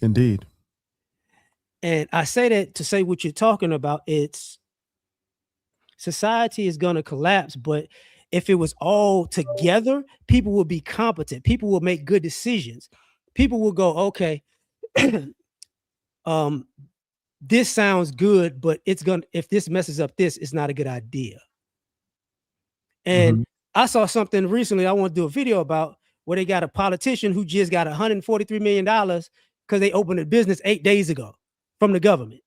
Indeed. And I say that to say what you're talking about. It's society is gonna collapse, but if it was all together, people will be competent. People will make good decisions. People will go, okay, um, this sounds good, but if this messes up this, it's not a good idea. And Mhm. I saw something recently I want to do a video about, where they got a politician who just got $143 million because they opened a business 8 days ago from the government.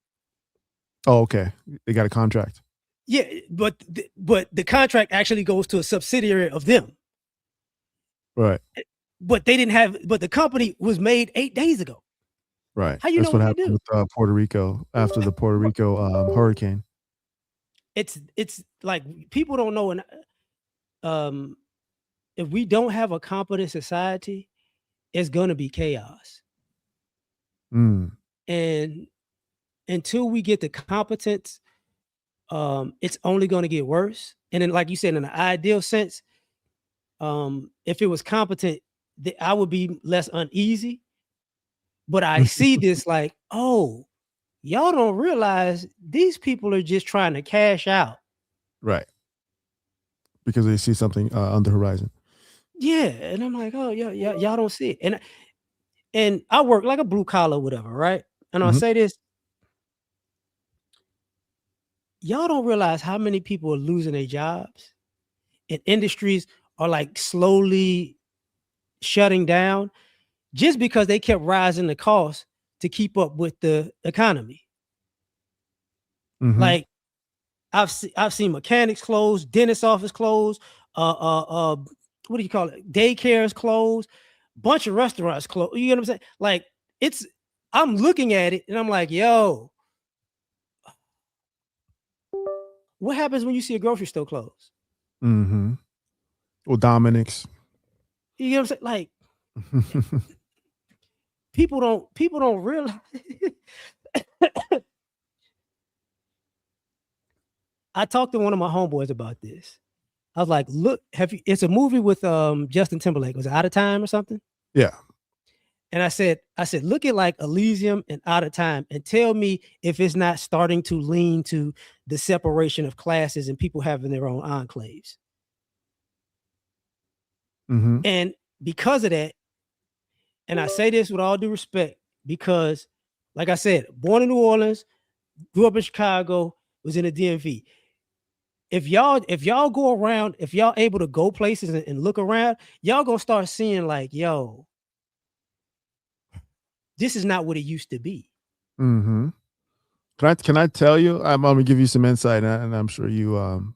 Oh, okay. They got a contract. Yeah, but the contract actually goes to a subsidiary of them. Right. But the company was made 8 days ago. Right. How you know That's what what they happened do? with Puerto Rico after the Puerto Rico hurricane. It's like people don't know, and if we don't have a competent society, it's gonna be chaos. Mm. And until we get the competence, it's only gonna get worse. And then, like you said, in an ideal sense, if it was competent, I would be less uneasy. But I see this like, oh, y'all don't realize these people are just trying to cash out. Right. Because they see something on the horizon. Yeah, and I'm like, oh, yeah, yeah, y'all don't see it. And I work like a blue collar, whatever, right? And I'll Mhm. say this: y'all don't realize how many people are losing their jobs, and industries are like slowly shutting down just because they kept rising the cost to keep up with the economy. Mhm. Like I've seen mechanics close, dentist office close, what do you call it? Daycares close, bunch of restaurants close. You know what I'm saying? Like it's I'm looking at it and I'm like, yo, what happens when you see a grocery store close? Mhm. Well, Dominic's. You know what I'm saying? Like people don't realize. I talked to one of my homeboys about this. I was like, look, it's a movie with Justin Timberlake. Was it Out of Time or something? Yeah. And I said, look at like Elysium and Out of Time and tell me if it's not starting to lean to the separation of classes and people having their own enclaves. Mhm. And because of that, and I say this with all due respect, because like I said, born in New Orleans, grew up in Chicago, was in the DMV. If y'all go around, if y'all able to go places and look around, y'all gonna start seeing like, yo, this is not what it used to be. Mhm. Can I tell you? I'm gonna give you some insight, and I'm sure you're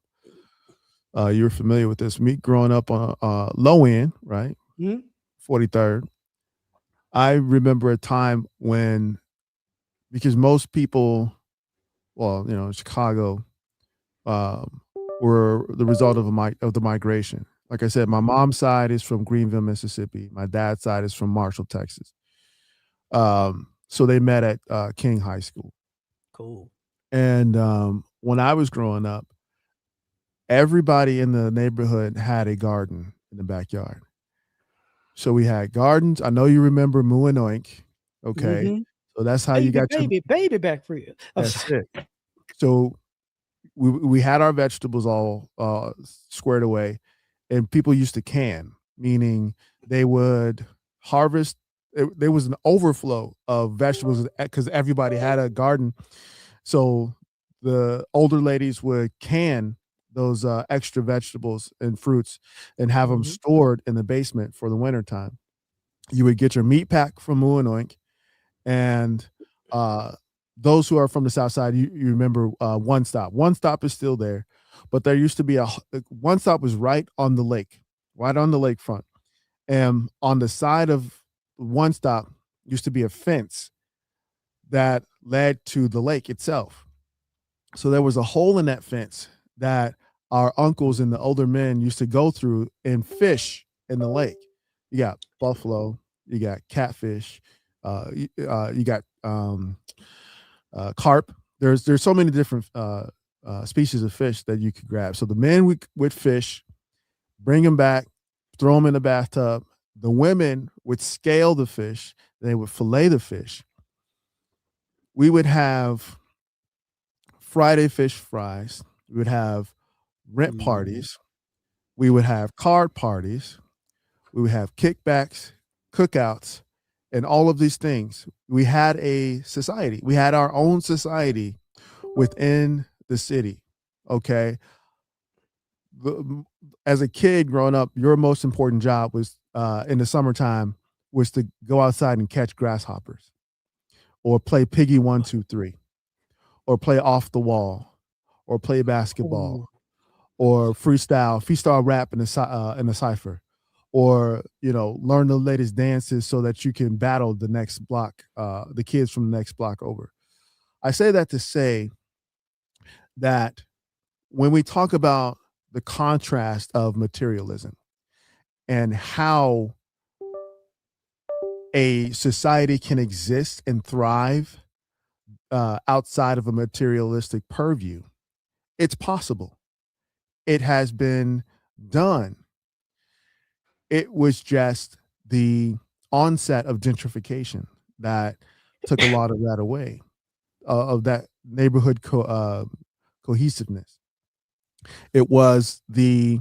familiar with this. Me growing up on low end, right? Mhm. 43rd. I remember a time when, because most people, well, in Chicago, um, were the result of the migration. Like I said, my Mhm. mom's side is from Greenville, Mississippi. My dad's side is from Marshall, Texas. So they met at King High School. Cool. And when I was growing up, everybody in the neighborhood had a garden in the backyard. So we had gardens. I know you remember Moo and Oink. Okay. Mhm. So that's how you Baby, got your, baby, baby back for you. I'm that's sorry. it. So we had our vegetables all squared away, and people used to can, meaning they would harvest. There was an overflow of vegetables because everybody had a garden. So the older ladies would can those extra vegetables and fruits and have them Mhm. stored in the basement for the wintertime. You would get your meat pack from Moo and Oink, and those who are from the South Side, you remember One Stop. One Stop is still there, but there used to be One Stop was right on the lake, right on the lakefront, and on the side of One Stop used to be a fence that led to the lake itself. So there was a hole in that fence that our uncles and the older men used to go through and fish in the lake. You got buffalo, you got catfish, you got carp. There's so many different species of fish that you could grab. So the men would fish, bring them back, throw them in the bathtub. The women would scale the fish, they would fillet the fish. We would have Friday fish fries. We would have rent parties. We would have card parties. We would have kickbacks, cookouts, and all of these things. We had a society. We had our own society within the city. Okay. As a kid growing up, your most important job was in the summertime was to go outside and catch grasshoppers or play piggy 1 2 3 or play off the wall or play basketball Ooh. or freestyle rap in a cipher, or learn the latest dances so that you can battle the next block, the kids from the next block over. I say that to say that when we talk about the contrast of materialism and how a society can exist and thrive outside of a materialistic purview, it's possible. It has been done. It was just the onset of gentrification that took a lot of that away, of that neighborhood cohesiveness. It was the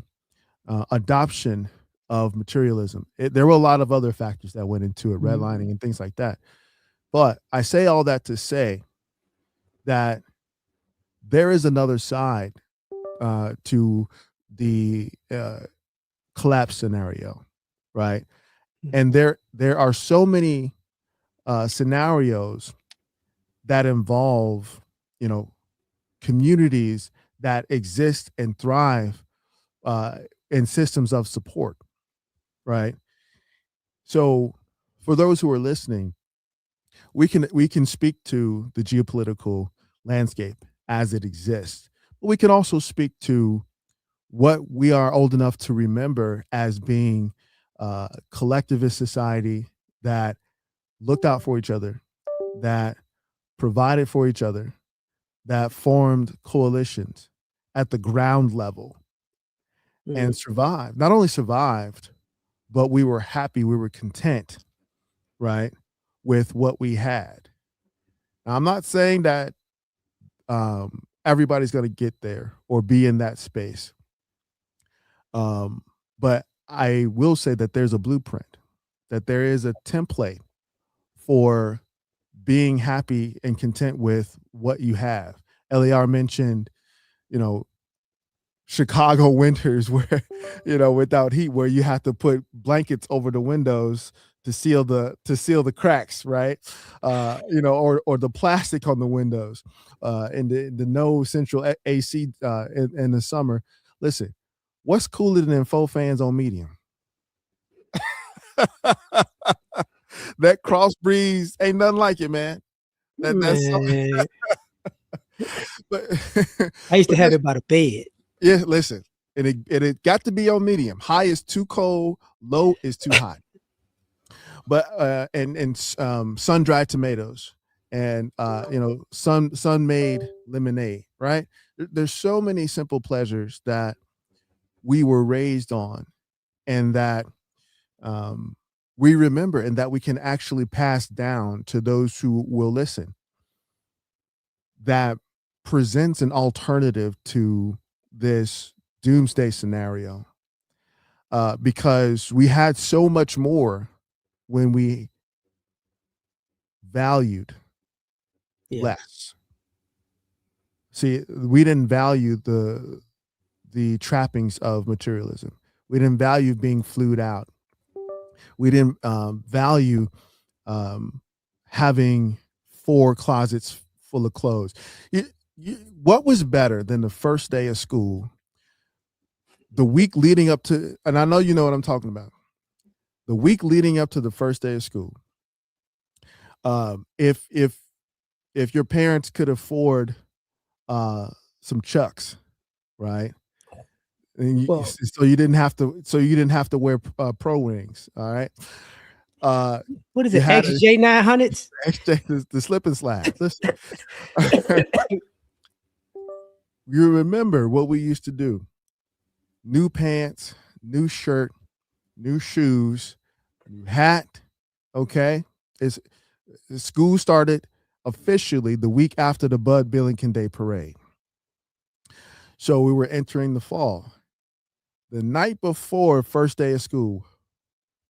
adoption of materialism. There were a lot of other factors that went into it, redlining and things like that. But I say all that to say that there is another side to the collapse scenario, right? And there are so many scenarios that involve, communities that exist and thrive in systems of support, right? So, for those who are listening, we can speak to the geopolitical landscape as it exists, but we can also speak to what we are old enough to remember as being collectivist society that looked out for each other, that provided for each other, that formed coalitions at the ground level and survived. Not only survived, but we were happy, we were content, right, with what we had. Now, I'm not saying that everybody's going to get there or be in that space. But I will say that there's a blueprint, that there is a template for being happy and content with what you have. L.A.R mentioned, you know, Chicago winters where, without heat, where you have to put blankets over the windows to seal the cracks, right? Or the plastic on the windows, and the no central AC in the summer. Listen, what's cooler than 4 fans on medium? That cross breeze ain't nothing like it, man. That's so, Man, but I used to but have it by the bed. yeah, listen, and it got to be on medium. High is too cold, low is too hot. But and sun dried tomatoes and sun made lemonade, right? There's so many simple pleasures that we were raised on, and that we remember, and that we can actually pass down to those who will listen, that presents an alternative to this doomsday scenario, because we had so much more when we valued Yeah. less. See, we didn't value the trappings of materialism. We didn't value being flued out. We didn't value having 4 closets full of clothes. You, what was better than the first day of school, the week leading up to, and I know you know what I'm talking about, the week leading up to the first day of school. If your parents could afford some Chucks, right? And Well, so you didn't have to wear pro wings. All right. what is You it? had a XJ900s? the slip and slide. Listen, you remember what we used to do: new pants, new shirt, new shoes, new hat. Okay, it's school started officially the week after the Bud Billington Day parade. So we were entering the fall. The night before first day of school,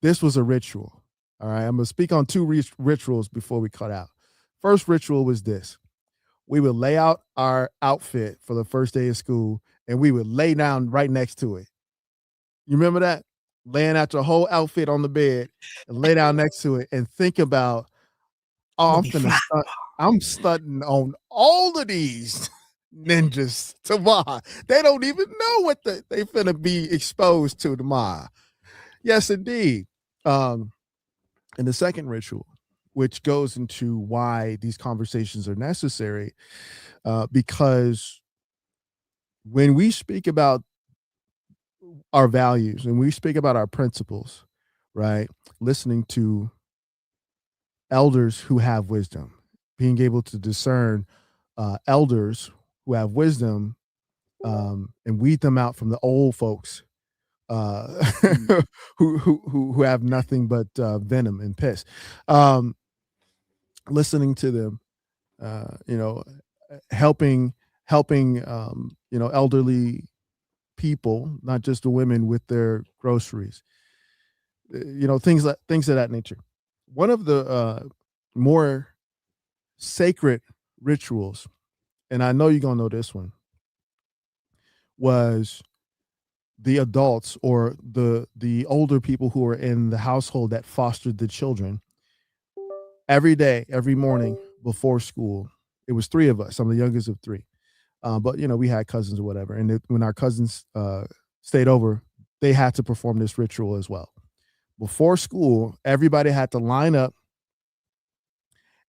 this was a ritual. All right, I'm gonna speak on two rituals before we cut out. First ritual was this: we would lay out our outfit for the first day of school, and we would lay down right next to it. You remember that? Laying out your whole outfit on the bed and lay down next to it and think about, I'm oh, gonna I'm be finna fly. stunt. I'm stunting on all of these ninjas tomorrow. They don't even know what they finna be exposed to tomorrow. Yes, indeed. Um, and the second ritual, which goes into why these conversations are necessary, because when we speak about our values and we speak about our principles, right? Listening to elders who have wisdom, being able to discern elders who have wisdom, and weed them out from the old folks uh, who have nothing but venom and piss. Um, Listening to them, you know, helping elderly people, not just the women, with their groceries. Things of that nature. One of the more sacred rituals, and I know you're gonna know this one, was the adults or the older people who were in the household that fostered the children. Every day, every morning before school, it was three of us. I'm the youngest of three, but we had cousins or whatever. And when our cousins stayed over, they had to perform this ritual as well. Before school, everybody had to line up,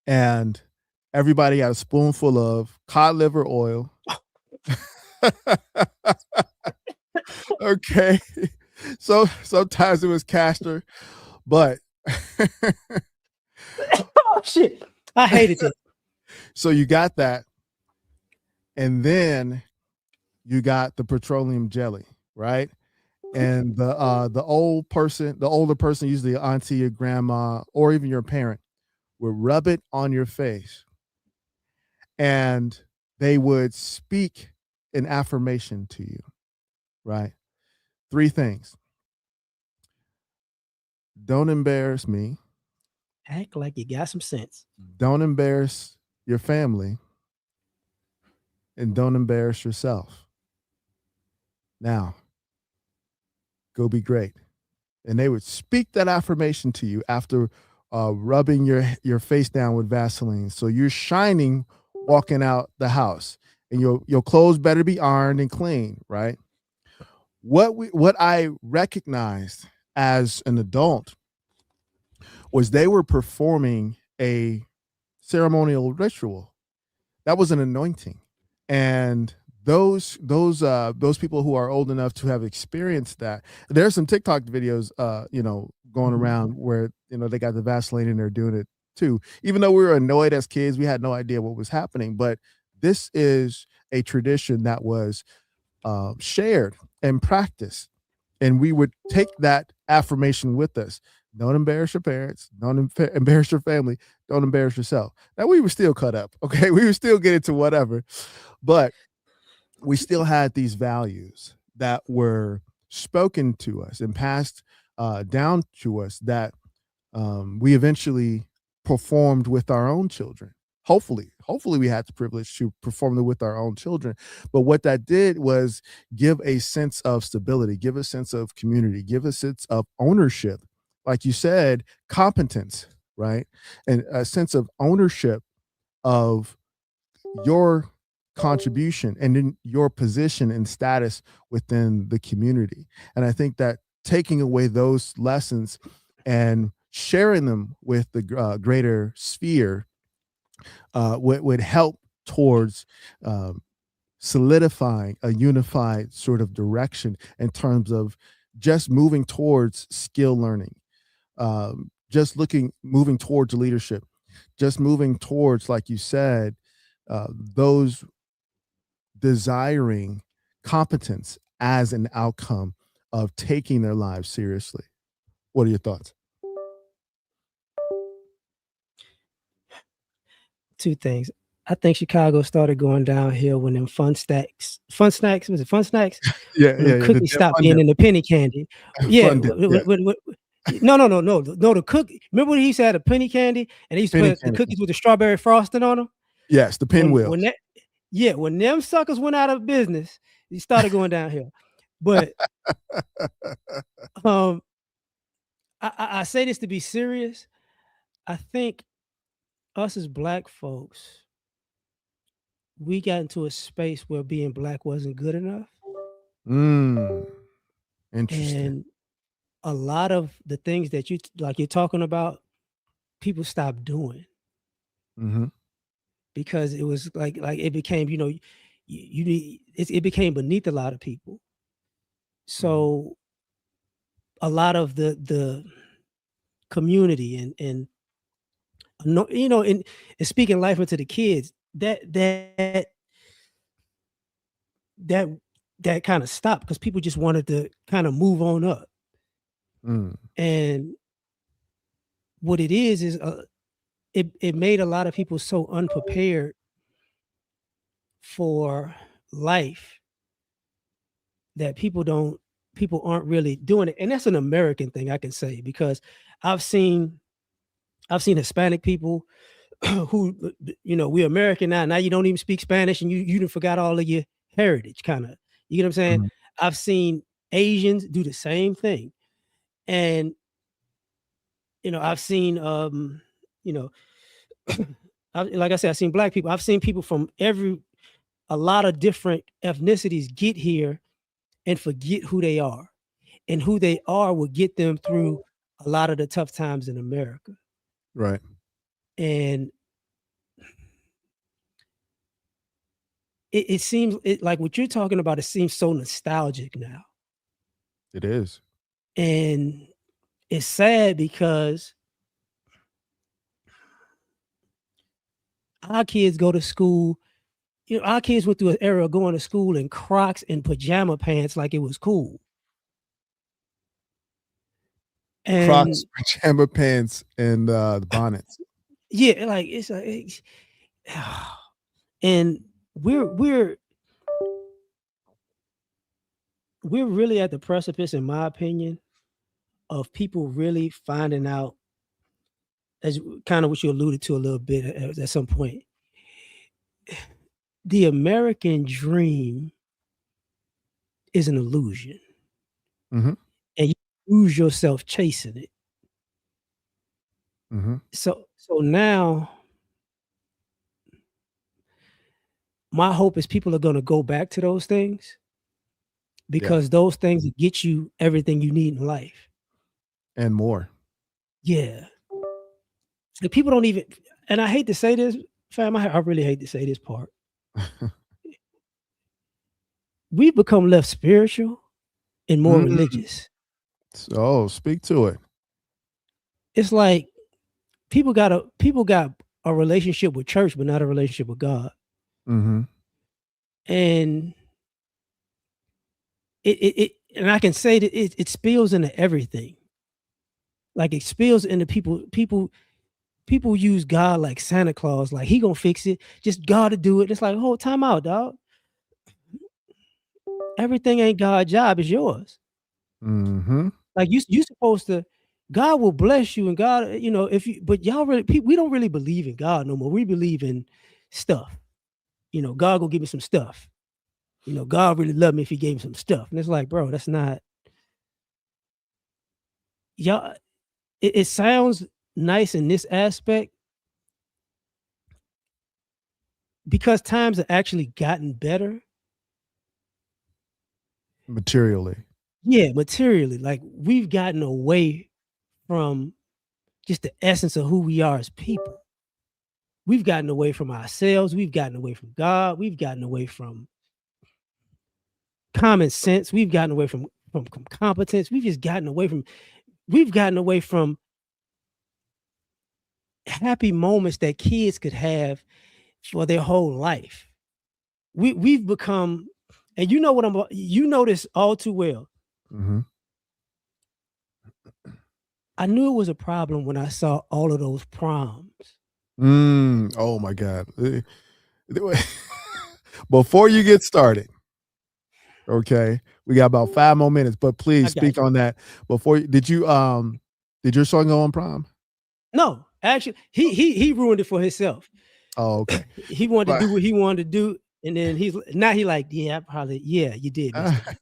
and everybody got a spoonful of cod liver oil. Okay. So sometimes it was castor, but Oh shit! I hated it. so you got that, and then you got the petroleum jelly, right? And the older person, usually your auntie, your grandma, or even your parent, would rub it on your face, and they would speak an affirmation to you, right? Three things: don't embarrass me, Act like you got some sense. don't embarrass your family, and don't embarrass yourself. Now, go be great. And they would speak that affirmation to you after rubbing your face down with Vaseline. So you're shining walking out the house, and your clothes better be ironed and clean, right? What I recognized as an adult was they were performing a ceremonial ritual. That was an anointing. And those people who are old enough to have experienced that, there's some TikTok videos going around where they got the Vaseline and they're doing it too. Even though we were annoyed as kids, we had no idea what was happening. But this is a tradition that was shared and practiced, and we would take that affirmation with us. Don't embarrass your parents, don't embarrass your family, don't embarrass yourself. Now we were still cut up, okay? We were still getting to whatever, but we still had these values that were spoken to us and passed down to us, that we eventually performed with our own children. Hopefully we had the privilege to perform it with our own children. But what that did was give a sense of stability, give a sense of community, give a sense of ownership. Like you said, competence, right? And a sense of ownership of your contribution and then your position and status within the community. And I think that taking away those lessons and sharing them with the greater sphere would help towards um, solidifying a unified sort of direction in terms of just moving towards skill learning, just moving towards leadership, just moving towards, like you said, those desiring competence as an outcome of taking their lives seriously. What are your thoughts? Two things. I think Chicago started going downhill when them fun snacks, was it fun snacks? Yeah, When them the cookies stopped fun being dip, in the penny candy. Yeah, fun dip, yeah, no, the cookie. Remember when he used to have a penny candy and he used to penny put the candy. cookies with the strawberry frosting on them? Yes, the When pinwheels. that yeah, when them suckers went out of business, he started going downhill. But um, I say this to be serious. I think us as black folks, we got into a space where being black wasn't good enough. Mm, interesting. And a lot of the things that you're talking about, people stopped doing Mhm, because it was like it became, you need it became beneath a lot of people. mhm. So a lot of the community and no, and speaking life into the kids, that that kind of stopped because people just wanted to kind of move on up. Mm, And what it is it made a lot of people so unprepared for life that people aren't really doing it. And that's an American thing, I can say, because I've seen I've seen Hispanic people who, we're American now. Now you don't even speak Spanish and you done forgot all of your heritage, kind of. You get what I'm saying? mhm. I've seen Asians do the same thing. And I've seen you know, like I said, I've seen black people. I've seen people from a lot of different ethnicities get here and forget who they are. And who they are will get them through a lot of the tough times in America. Right. And it seems like what you're talking about, it seems so nostalgic now. It is. And it's sad because our kids go to school. Our kids went through an era of going to school in Crocs and pajama pants like it was cool. Crocs, And pajama pants, and the bonnets. yeah, like it's like and we're we're we're really at the precipice, in my opinion, of people really finding out, as kind of what you alluded to a little bit at some point, the American dream is an illusion, Mhm, and you lose yourself chasing it. mhm. So now my hope is people are going to go back to those things Yeah, because those things get you everything you need in life. and more. Yeah. Like people don't even, and I hate to say this, fam, I really hate to say this part. We've become less spiritual and more Mm, religious. so speak to it. It's like people got a relationship with church, but not a relationship with God. Mhm. And and I can say that it spills into everything. Like it spills into people use God like Santa Claus, like he gonna fix it. Just God to do it. It's like, oh, time out, dog. Everything ain't God's job, it's yours. Mhm. Like you supposed to, God will bless you and God, if you, but y'all really, we don't really believe in God no more. We believe in stuff. God gonna give me some stuff. God really loved me if he gave me some stuff. And it's like, bro, that's not y'all. It sounds nice in this aspect, because times have actually gotten better. Materially. Yeah, materially, like we've gotten away from just the essence of who we are as people. We've gotten away from ourselves. We've gotten away from God. We've gotten away from common sense. We've gotten away from competence. We've gotten away from happy moments that kids could have for their whole life. We've become, and you know what you know this all too well. Mm-hmm. I knew it was a problem when I saw all of those proms. Oh my God. Before you get started, okay, we got about 5 more minutes, but please I got speak you. on that. Did your son go on prom? No, actually, he ruined it for himself. Oh, okay. He wanted to But do what he wanted to do, and then he like, yeah, yeah, you did mess it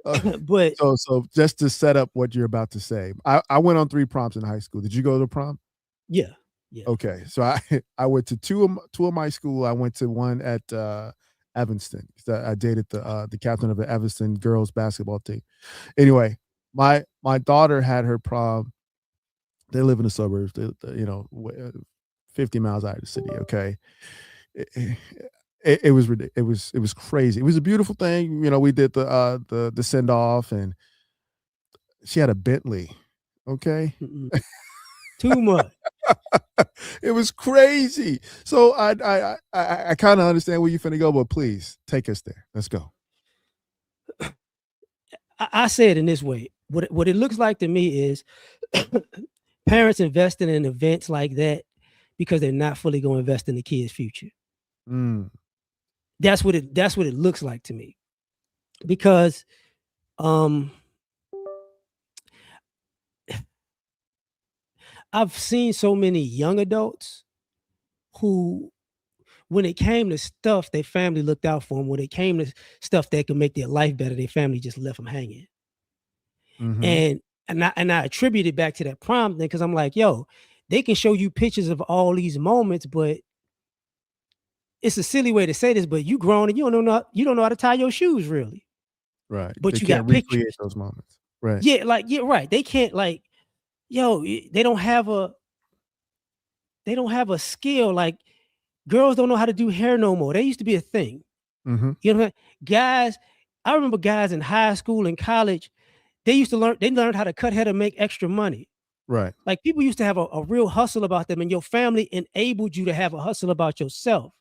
uh, up. But so just to set up what you're about to say, I went on 3 proms in high school. Did you go to prom? yeah, yeah. Okay, so I I went to two of my school. I went to one at Evanston. I dated the captain of the Evanston girls basketball team. Anyway, my daughter had her prom. They live in the suburbs. 50 miles out of the city. Okay, it was it was crazy. It was a beautiful thing. We did the send off, and she had a Bentley. Okay. Mm-mm. Too much. It was crazy. So I kind of understand where you're finna go, but please take us there. Let's go. I say it in this way. What it looks like to me is parents investing in events like that because they're not fully going to invest in the kid's future. Mm, That's what it looks like to me. Because um I've seen so many young adults who, when it came to stuff, their family looked out for them. When it came to stuff that could make their life better, their family just left them hanging. mhm. And I attribute it back to that prom thing because I'm like, yo, they can show you pictures of all these moments, but it's a silly way to say this, but you grown and you don't know how to tie your shoes really. Right. They But you can't got recreate pictures. those moments. Right. Yeah, like yeah, right. They can't like, yo, they don't have a skill. Like girls don't know how to do hair no more. That used to be a thing. Mhm. You know what I mean? Guys, I remember guys in high school and college, they learned how to cut hair to make extra money. Right. Like people used to have a real hustle about them, and your family enabled you to have a hustle about yourself.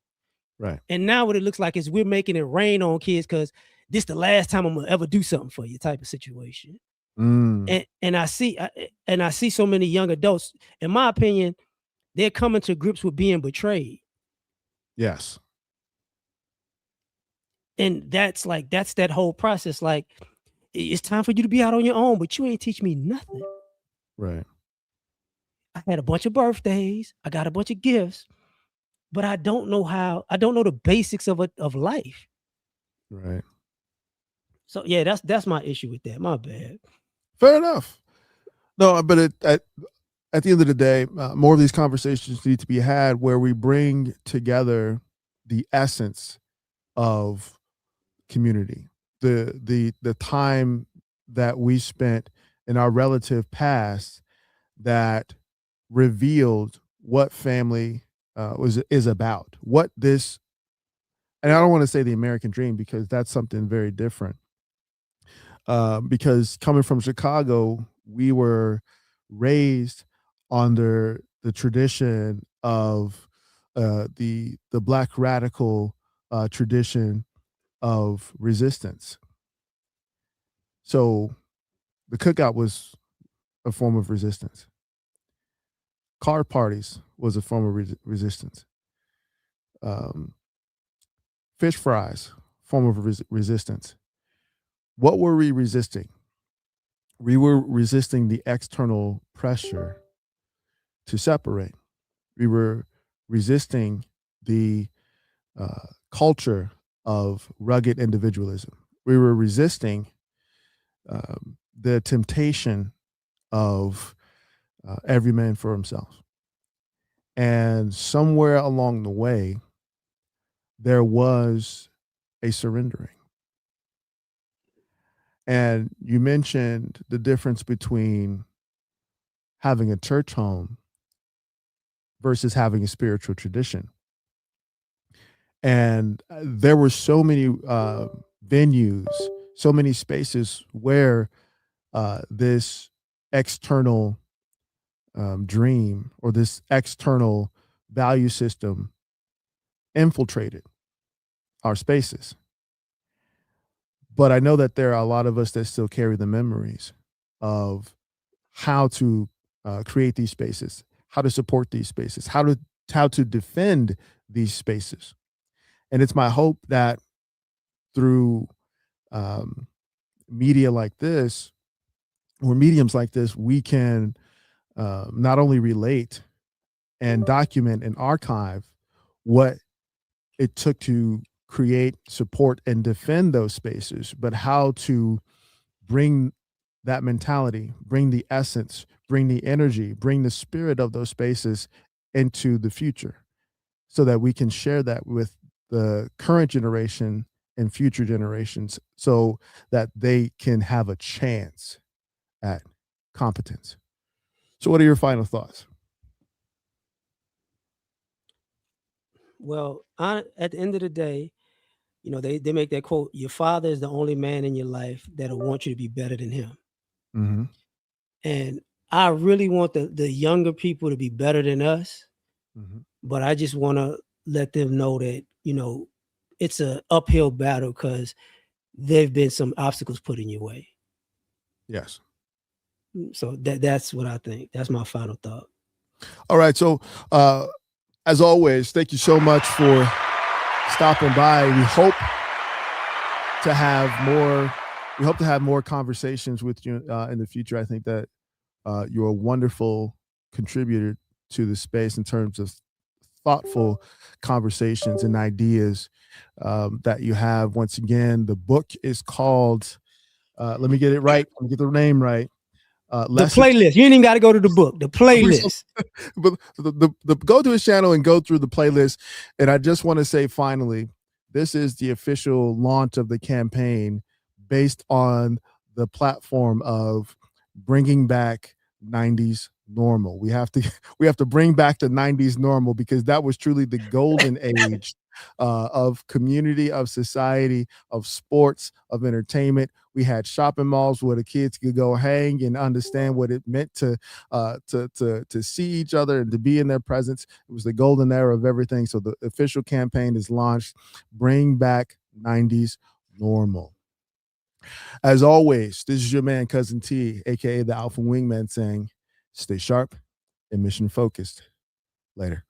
Right. And now what it looks like is we're making it rain on kids because this the last time I'm gonna ever do something for you type of situation. Mm. And I see so many young adults, in my opinion, they're coming to grips with being betrayed. Yes. And that's that whole process. Like it's time for you to be out on your own, but you ain't teach me nothing. Right. I had a bunch of birthdays, I got a bunch of gifts, but I don't know the basics of life. Right. So yeah, that's my issue with that. My bad. Fair enough. No, but at the end of the day, more of these conversations need to be had where we bring together the essence of community, the time that we spent in our relative past that revealed what family is about, what this, and I don't want to say the American dream because that's something very different. Because coming from Chicago, we were raised under the tradition of the Black radical tradition of resistance. So the cookout was a form of resistance. Car parties was a form of resistance. Um, Fish fries, form of resistance. What were we resisting? We were resisting the external pressure to separate. We were resisting the culture of rugged individualism. We were resisting the temptation of every man for himself. And somewhere along the way, there was a surrendering. And you mentioned the difference between having a church home versus having a spiritual tradition. And there were so many venues, so many spaces where this external dream or this external value system infiltrated our spaces. But I know that there are a lot of us that still carry the memories of how to create these spaces, how to support these spaces, how to defend these spaces. And it's my hope that through um, media like this or mediums like this, we can not only relate and document and archive what it took to create, support, and defend those spaces, but how to bring that mentality, bring the essence, bring the energy, bring the spirit of those spaces into the future so that we can share that with the current generation and future generations so that they can have a chance at competence. So, what are your final thoughts? Well, at the end of the day, they make that quote, your father is the only man in your life that'll want you to be better than him. Mm-hmm. And I really want the younger people to be better than us, Mm-hmm. but I just want to let them know that, it's an uphill battle because there've been some obstacles put in your way. Yes. So that's what I think. That's my final thought. All right. So, as always, thank you so much for stopping by. We hope to have more conversations with you in the future. I think that you're a wonderful contributor to the space in terms of thoughtful conversations and ideas that you have. Once again, the book is called, let me get it right. Let me get the name right. The playlist. You ain't even got to go to the book. The playlist. But go to his channel and go through the playlist. And I just want to say, finally, this is the official launch of the campaign based on the platform of bringing back 90s normal. We have to bring back the 90s normal because that was truly the golden age of community, of society, of sports, of entertainment. We had shopping malls where the kids could go hang and understand what it meant to see each other and to be in their presence. It was the golden era of everything. So the official campaign is launched. Bring back 90s normal. As always, this is your man, Cousin T, aka the Alpha Wingman, saying, stay sharp and mission focused. Later.